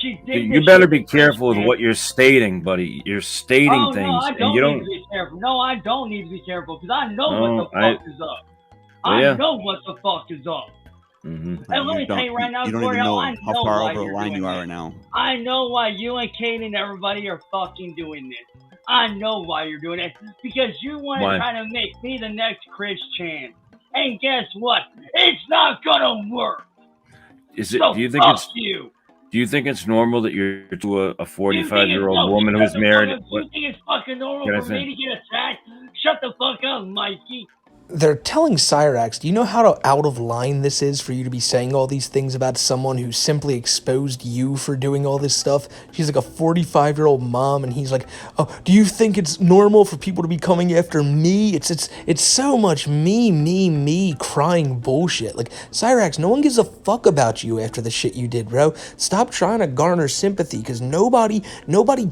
She did. You better be careful with what you're stating, buddy. You're stating things, no, I don't and you need don't. To be careful. No, I don't need to be careful because I know what the fuck is up. I know what the fuck is up. Mm-hmm. And let me tell you right now, you don't Gloria, even know I how know far why over the you're line doing you are this. right now. I know why you and Kate and everybody are fucking doing this. I know why you're doing it. Because you want to try to make me the next Chris Chan. And guess what? It's not gonna work. Is it? So do you think it's? You. Do you think it's normal that you're to a 45-year-old woman who's married? You think it's fucking normal for me to get attacked? Shut the fuck up, Mikey. they're telling Cyrax, do you know how out of line this is for you to be saying all these things about someone who simply exposed you for doing all this stuff? She's like a 45-year-old mom, and he's like, oh, do you think it's normal for people to be coming after me? It's so much me crying bullshit. Like, Cyrax, no one gives a fuck about you after the shit you did, bro. Stop trying to garner sympathy, because nobody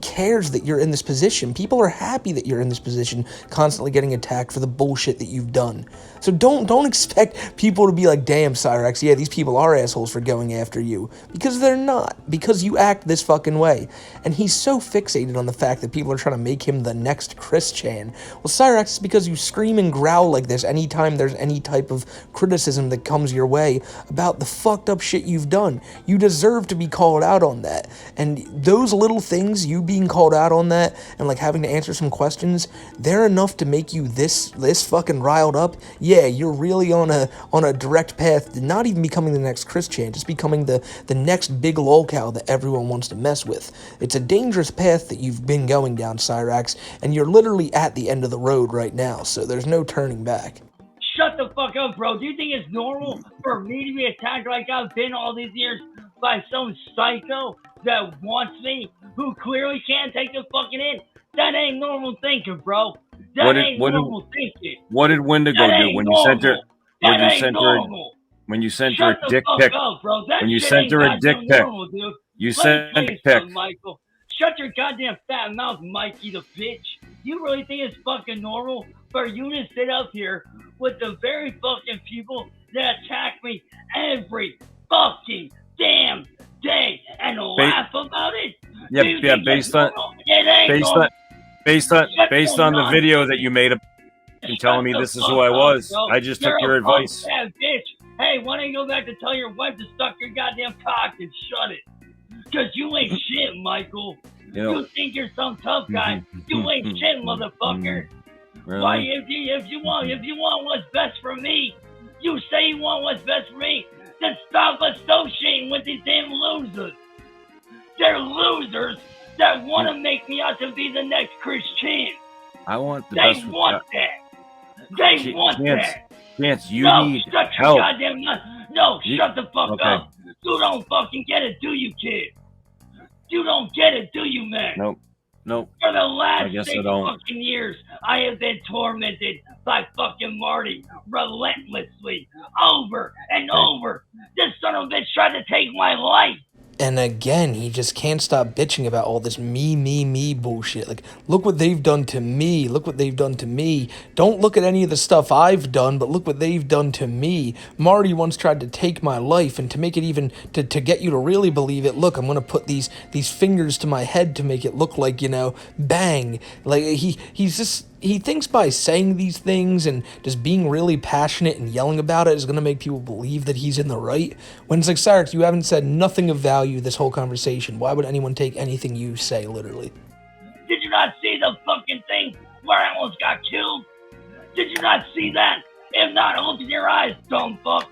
cares that you're in this position. People are happy that you're in this position, constantly getting attacked for the bullshit that you've done. So don't expect people to be like, damn, Cyrax, yeah, these people are assholes for going after you. Because they're not. Because you act this fucking way. And he's so fixated on the fact that people are trying to make him the next Chris Chan. Well, Cyrax, it's because you scream and growl like this anytime there's any type of criticism that comes your way about the fucked up shit you've done. You deserve to be called out on that. And those little things, you being called out on that, and like having to answer some questions, they're enough to make you this fucking riled up. Yeah, you're really on a direct path to not even becoming the next Chris Chan, just becoming the next big lolcow that everyone wants to mess with. It's a dangerous path that you've been going down, Cyrax, and you're literally at the end of the road right now, so there's no turning back. Shut the fuck up, bro. Do you think it's normal for me to be attacked like I've been all these years by some psycho that wants me, who clearly can't take the fucking hit? That ain't normal thinking, bro. That ain't normal thinking. What did Wendigo do when you sent her? When you sent her a dick pic? When you sent her a dick pic? You sent a dick pic. Michael, shut your goddamn fat mouth, Mikey the bitch. You really think it's fucking normal for you to sit up here with the very fucking people that attack me every fucking damn day and laugh about it? Yeah, based on the video that you made and telling me this is who I was. I just took your advice. Bitch. Hey, why don't you go back to tell your wife to suck your goddamn cock and shut it? Because you ain't shit, Michael. You think you're some tough guy. You ain't shit, motherfucker. Really? Why, if you want what's best for me, you say you want what's best for me, then stop associating with these damn losers. They're losers that want to make me out to be the next Chris Chan. I want the best. They want that. They want that. Chance, you need shut help. Your goddamn no, shut the fuck up. You don't fucking get it, do you, kid? You don't get it, do you, man? Nope. For the last 6 fucking years, I have been tormented by fucking Marty relentlessly, over and over. This son of a bitch tried to take my life. And again, he just can't stop bitching about all this me bullshit. Like, look what they've done to me. Look what they've done to me. Don't look at any of the stuff I've done, but look what they've done to me. Marty once tried to take my life, and to make it even, to get you to really believe it, look, I'm going to put these fingers to my head to make it look like, bang. Like, he thinks by saying these things and just being really passionate and yelling about it is going to make people believe that he's in the right. When it's like, Cyrax, you haven't said nothing of value this whole conversation. Why would anyone take anything you say, literally? Did you not see the fucking thing where I almost got killed? Did you not see that? If not, open your eyes, dumb fuck.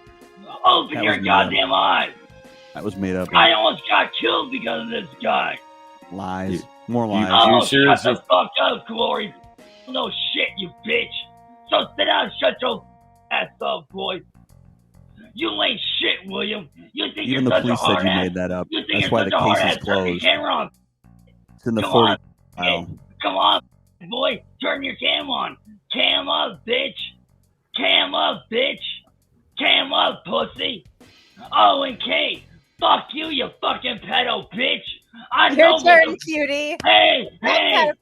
Open your goddamn eyes. That was made up. I almost got killed because of this guy. Lies. More lies. Oh, shut the fuck up, Glory. No shit, you bitch. So sit down and shut your ass up, boy. You ain't shit, William. You think even you're the such police a hard said you ass. made that up. You think That's why the case is closed. It's in the 40 file. Come on, boy. Turn your cam on. Cam up, bitch. Cam up, bitch. Cam up, pussy. Oh, and Kate. Fuck you, you fucking pedo bitch. Your turn, cutie. Hey, guys,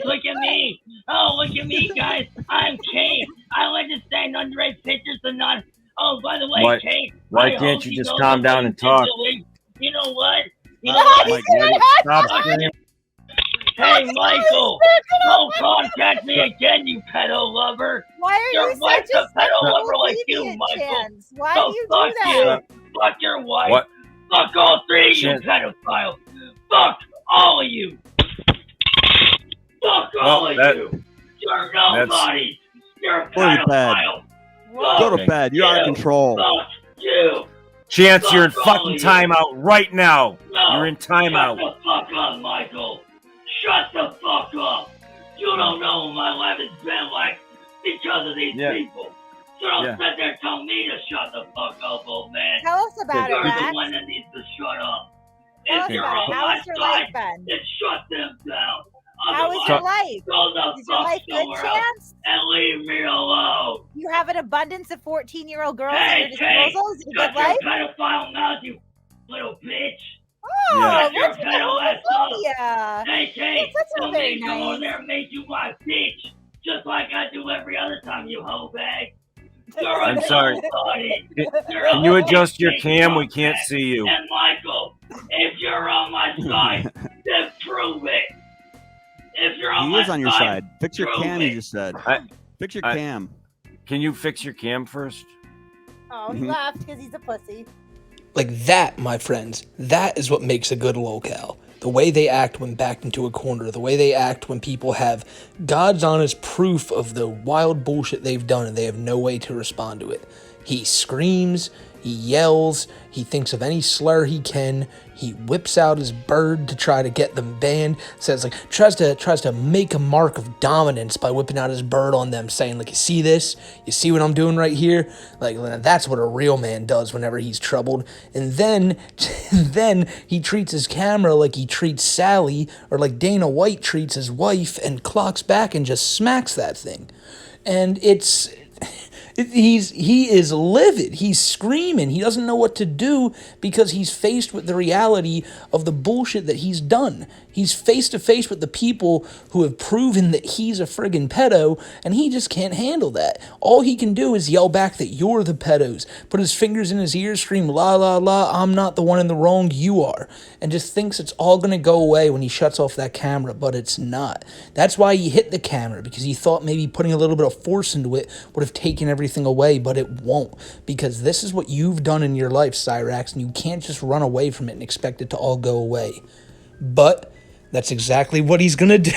look at me. Oh, look at me, guys. I'm Kate. I like to stand underage pictures and not. Oh, by the way, Kate. Why can't you just calm down and talk? You know what? Stop screaming. Hey, Michael, don't contact me again, you pedo lover. Why are your you wife's such a pedo lover like you, Michael. Chance? Why so do you fuck do that? You. Fuck your wife. What? Fuck all three of you pedophiles. Fuck all of you. Fuck all of you. You're nobody. You're a pedophile. Go to bed. You're out of control. Fuck you. Chance, you're in fucking timeout right now. No, you're in timeout. Shut the fuck up, Michael. Shut the fuck up. You don't know what my life has been like because because of these people. So don't sit there and tell me to shut the fuck up, old man. Tell us about You're it, the Max. one that needs to shut up. Tell us If you're about on it. How my has your life side, been? then shut them down. How is your life? Go the Is your fuck life good, somewhere else Chance? and leave me alone. You have an abundance of 14-year-old girls Hey, at your disposal. Is it a shut good your life? pedophile mouth, you little bitch. Oh, Shut your what's with the pedo ass up. homophobia? Hey, Kate, That's not tell very me to come over nice. there and make you my bitch, just like I do every other time, you hoe bag. You're I'm sorry. buddy. Can you adjust your cam? We can't see you. And Michael, if you're on my side, then prove it. If you're on He my is on your side. Fix your prove cam, it. he just said. Fix your I- cam. Can you fix your cam first? Oh, he laughed because he's a pussy. Like that, my friends, that is what makes a good locale. The way they act when backed into a corner, the way they act when people have God's honest proof of the wild bullshit they've done and they have no way to respond to it. He screams, he yells, he thinks of any slur he can, he whips out his bird to try to get them banned, says like, tries to make a mark of dominance by whipping out his bird on them, saying like, you see this? You see what I'm doing right here? Like, that's what a real man does whenever he's troubled. And then he treats his camera like he treats Sally, or like Dana White treats his wife, and clocks back and just smacks that thing. And he is livid. He's screaming. He doesn't know what to do because he's faced with the reality of the bullshit that he's done. He's face to face with the people who have proven that he's a friggin' pedo, and he just can't handle that. All he can do is yell back that you're the pedos, put his fingers in his ears, scream, la, la, la, I'm not the one in the wrong, you are, and just thinks it's all gonna go away when he shuts off that camera, but it's not. That's why he hit the camera, because he thought maybe putting a little bit of force into it would have taken everything away, but it won't, because this is what you've done in your life, Cyrax, and you can't just run away from it and expect it to all go away. But that's exactly what he's gonna do,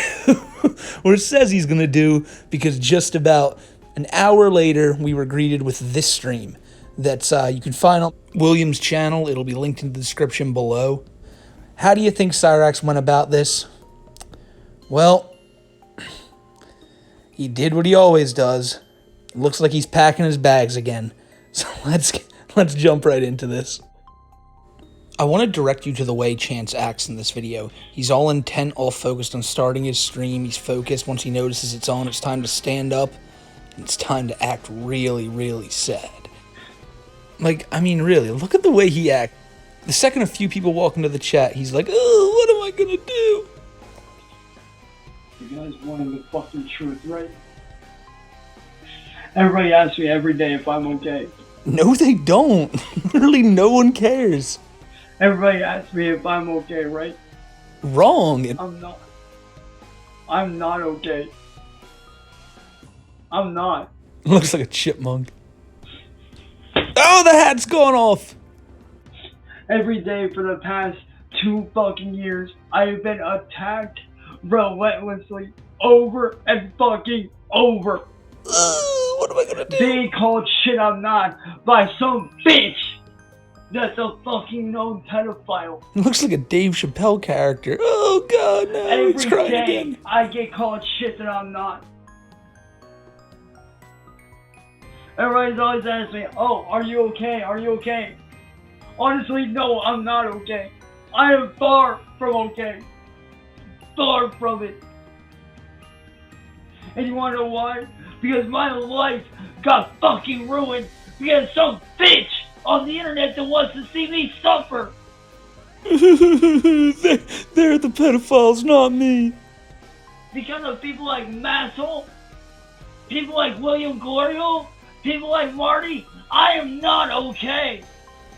or says he's gonna do, because just about an hour later, we were greeted with this stream that you can find on William's channel. It'll be linked in the description below. How do you think Cyrax went about this? Well, he did what he always does. It looks like he's packing his bags again. So let's jump right into this. I want to direct you to the way Chance acts in this video. He's all intent, all focused on starting his stream. He's focused. Once he notices it's on, it's time to stand up. And it's time to act really, really sad. Like, I mean, really, look at the way he acts. The second a few people walk into the chat, he's like, oh, what am I gonna do? You guys wanted the fucking truth, right? Everybody asks me every day if I'm okay. No, they don't. Literally, no one cares. Everybody asks me if I'm okay, right? Wrong. I'm not. I'm not okay. I'm not. Looks like a chipmunk. Oh, the hat's gone off. Every day for the past 2 fucking years, I have been attacked relentlessly over and fucking over. What am I gonna do? Being called shit I'm not by some bitch that's a fucking known pedophile. Looks like a Dave Chappelle character. Oh god, no, he's Every crying day again. I get called shit that I'm not. Everybody's always asking me, oh, are you okay? Are you okay? Honestly, no, I'm not okay. I am far from okay. Far from it. And you wanna know why? Because my life got fucking ruined because some bitch on the internet that wants to see me suffer. They're the pedophiles, not me. Because of people like Massel, people like William Glorio, people like Marty, I am not okay.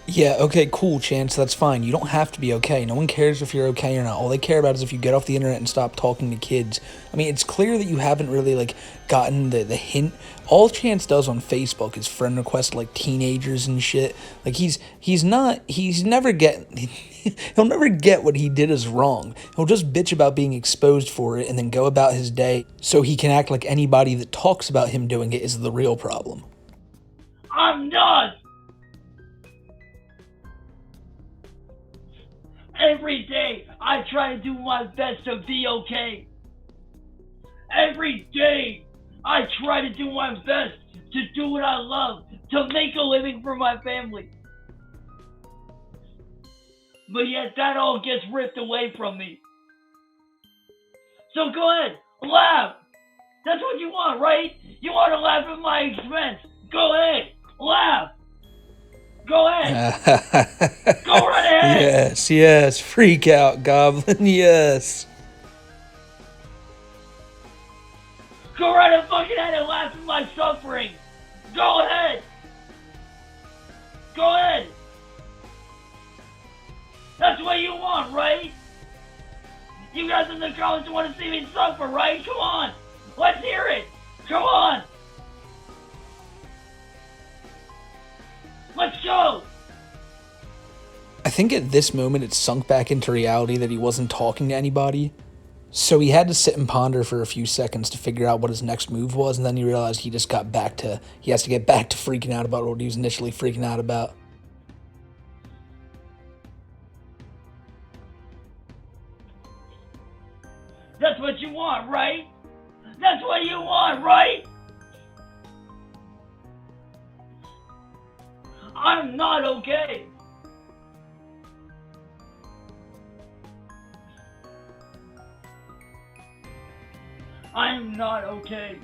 Yeah, okay, cool, Chance, that's fine. You don't have to be okay. No one cares if you're okay or not. All they care about is if you get off the internet and stop talking to kids. I mean, it's clear that you haven't really, like, gotten the hint. All Chance does on Facebook is friend request, like, teenagers and shit. Like, he'll never get what he did as wrong. He'll just bitch about being exposed for it and then go about his day so he can act like anybody that talks about him doing it is the real problem. I'm not. Every day, I try to do my best to be okay. Every day, I try to do my best to do what I love, to make a living for my family. But yet that all gets ripped away from me. So go ahead, laugh. That's what you want, right? You want to laugh at my expense. Go ahead, laugh. Go ahead. Go right ahead. Yes, freak out, Goblin, yes. Go right and fucking ahead and laugh at my suffering. Go ahead. Go ahead. That's what you want, right? You guys in the comments want to see me suffer, right? Come on. Let's hear it. Come on. Let's go. I think at this moment it sunk back into reality that he wasn't talking to anybody. So he had to sit and ponder for a few seconds to figure out what his next move was, and then he realized he has to get back to freaking out about what he was initially freaking out about. That's what you want, right? That's what you want, right? I'm not okay. I'm not okay.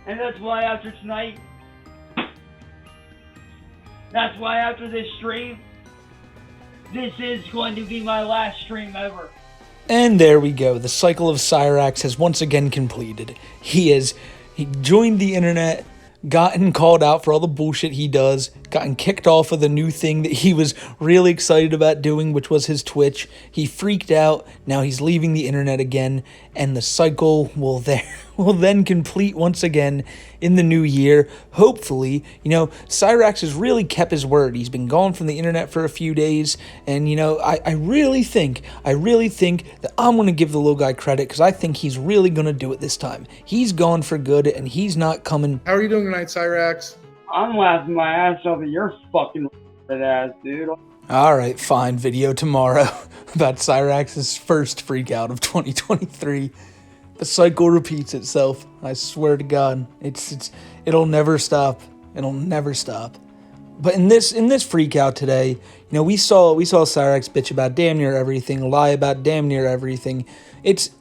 And that's why after tonight, that's why after this stream, this is going to be my last stream ever. And there we go. The cycle of Cyrax has once again completed. He joined the internet, gotten called out for all the bullshit he does, gotten kicked off of the new thing that he was really excited about doing, which was his Twitch. He freaked out. Now he's leaving the internet again, and the cycle will then complete once again in the new year. Hopefully, Cyrax has really kept his word. He's been gone from the internet for a few days, and I really think that I'm going to give the little guy credit, because I think he's really going to do it this time. He's gone for good, and he's not coming. How are you doing tonight, Cyrax? I'm laughing my ass off at your fucking ass, dude. Alright, fine. Video tomorrow about Cyrax's first freakout of 2023. The cycle repeats itself. I swear to God. It'll never stop. It'll never stop. But in this freakout today, we saw Cyrax bitch about damn near everything, lie about damn near everything. It's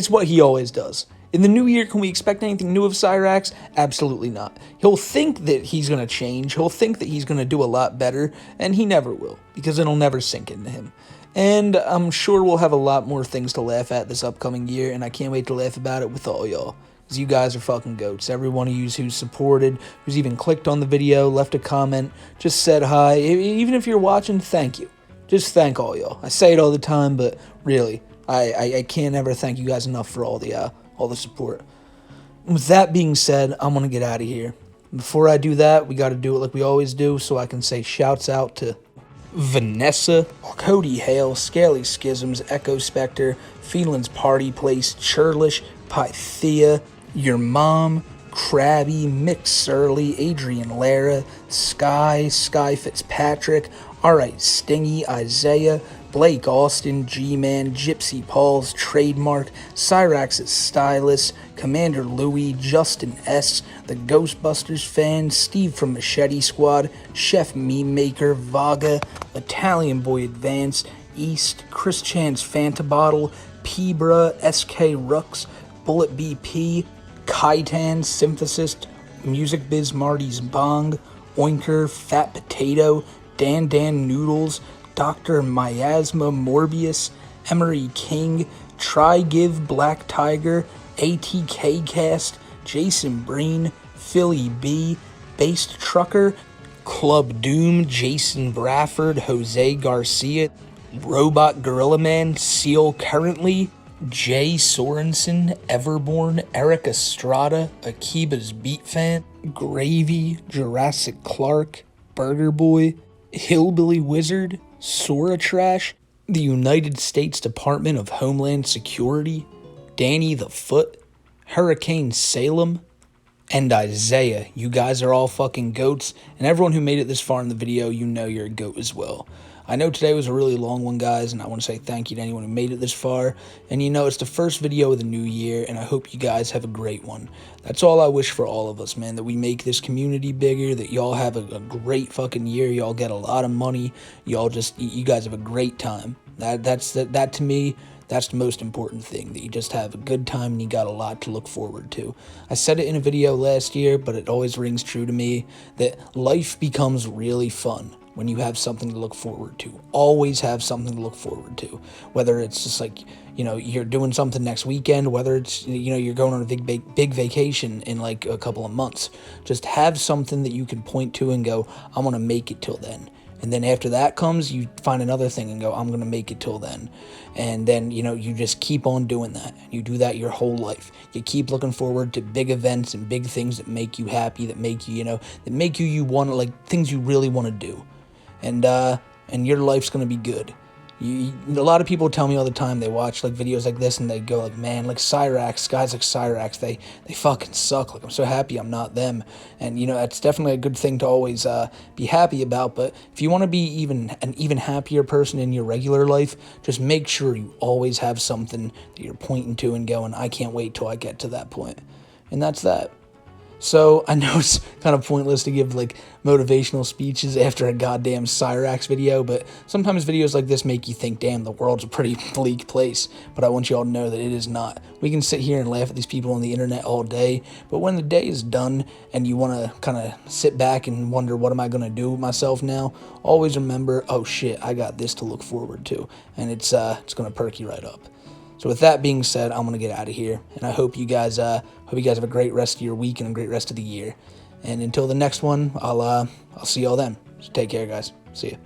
what he always does. In the new year, can we expect anything new of Cyrax? Absolutely not. He'll think that he's going to change. He'll think that he's going to do a lot better, and he never will, because it'll never sink into him. And I'm sure we'll have a lot more things to laugh at this upcoming year, and I can't wait to laugh about it with all y'all, because you guys are fucking goats. Every one of you who's supported, who's even clicked on the video, left a comment, just said hi. Even if you're watching, thank you. Just thank all y'all. I say it all the time, but really, I can't ever thank you guys enough for all the support. With that being said, I'm going to get out of here. Before I do that, we got to do it like we always do, so I can say shouts out to Vanessa, Cody Hale, Scaly Schisms, Echo Spectre, Feelin's Party Place, Churlish, Pythia, Your Mom, Krabby, Mick Surly, Adrian Lara, Sky Fitzpatrick, Alright Stingy, Isaiah, Blake Austin, G-Man, Gypsy Paul's Trademark, Cyrax's Stylist, Commander Louie, Justin S., the Ghostbusters fan, Steve from Machete Squad, Chef Meme Maker, Vaga, Italian Boy Advance, East, Chris Chan's Fanta Bottle, Pebra, SK Rux, Bullet BP, Kaitan, Synthesist, Music Biz Marty's Bong, Oinker, Fat Potato, Dan Noodles, Dr. Miasma Morbius, Emery King, Try Give Black Tiger, ATK Cast, Jason Breen, Philly B, Based Trucker, Club Doom, Jason Brafford, Jose Garcia, Robot Gorilla Man, Seal Currently, Jay Sorensen, Everborn, Eric Estrada, Akiba's Beat Fan, Gravy, Jurassic Clark, Burger Boy, Hillbilly Wizard, Sora Trash, the United States Department of Homeland Security, Danny the Foot, Hurricane Salem, and Isaiah. You guys are all fucking goats, and everyone who made it this far in the video, you know you're a goat as well. I know today was a really long one, guys, and I want to say thank you to anyone who made it this far. And it's the first video of the new year, and I hope you guys have a great one. That's all I wish for all of us, man, that we make this community bigger, that y'all have a great fucking year, y'all get a lot of money, you guys have a great time. That to me, that's the most important thing, that you just have a good time and you got a lot to look forward to. I said it in a video last year, but it always rings true to me, that life becomes really fun when you have something to look forward to. Always have something to look forward to. Whether it's just like, you're doing something next weekend, whether it's, you're going on a big vacation in like a couple of months. Just have something that you can point to and go, I'm going to make it till then. And then after that comes, you find another thing and go, I'm going to make it till then. And then, you just keep on doing that. You do that your whole life. You keep looking forward to big events and big things that make you happy, that make you, that make you want to, like, things you really want to do. And your life's going to be good. A lot of people tell me all the time, they watch like videos like this and they go like, man, like Cyrax, guys like Cyrax, they fucking suck. Like, I'm so happy I'm not them. And that's definitely a good thing to always be happy about. But if you want to be an even happier person in your regular life, just make sure you always have something that you're pointing to and going, I can't wait till I get to that point. And that's that. So I know it's kind of pointless to give like motivational speeches after a goddamn Cyrax video, but sometimes videos like this make you think, damn, the world's a pretty bleak place. But I want you all to know that it is not. We can sit here and laugh at these people on the internet all day, but when the day is done and you want to kind of sit back and wonder, what am I going to do with myself now? Always remember, oh shit, I got this to look forward to, and it's going to perk you right up. So with that being said, I'm going to get out of here, and I hope you guys have a great rest of your week and a great rest of the year. And until the next one, I'll see y'all then. So take care, guys. See ya.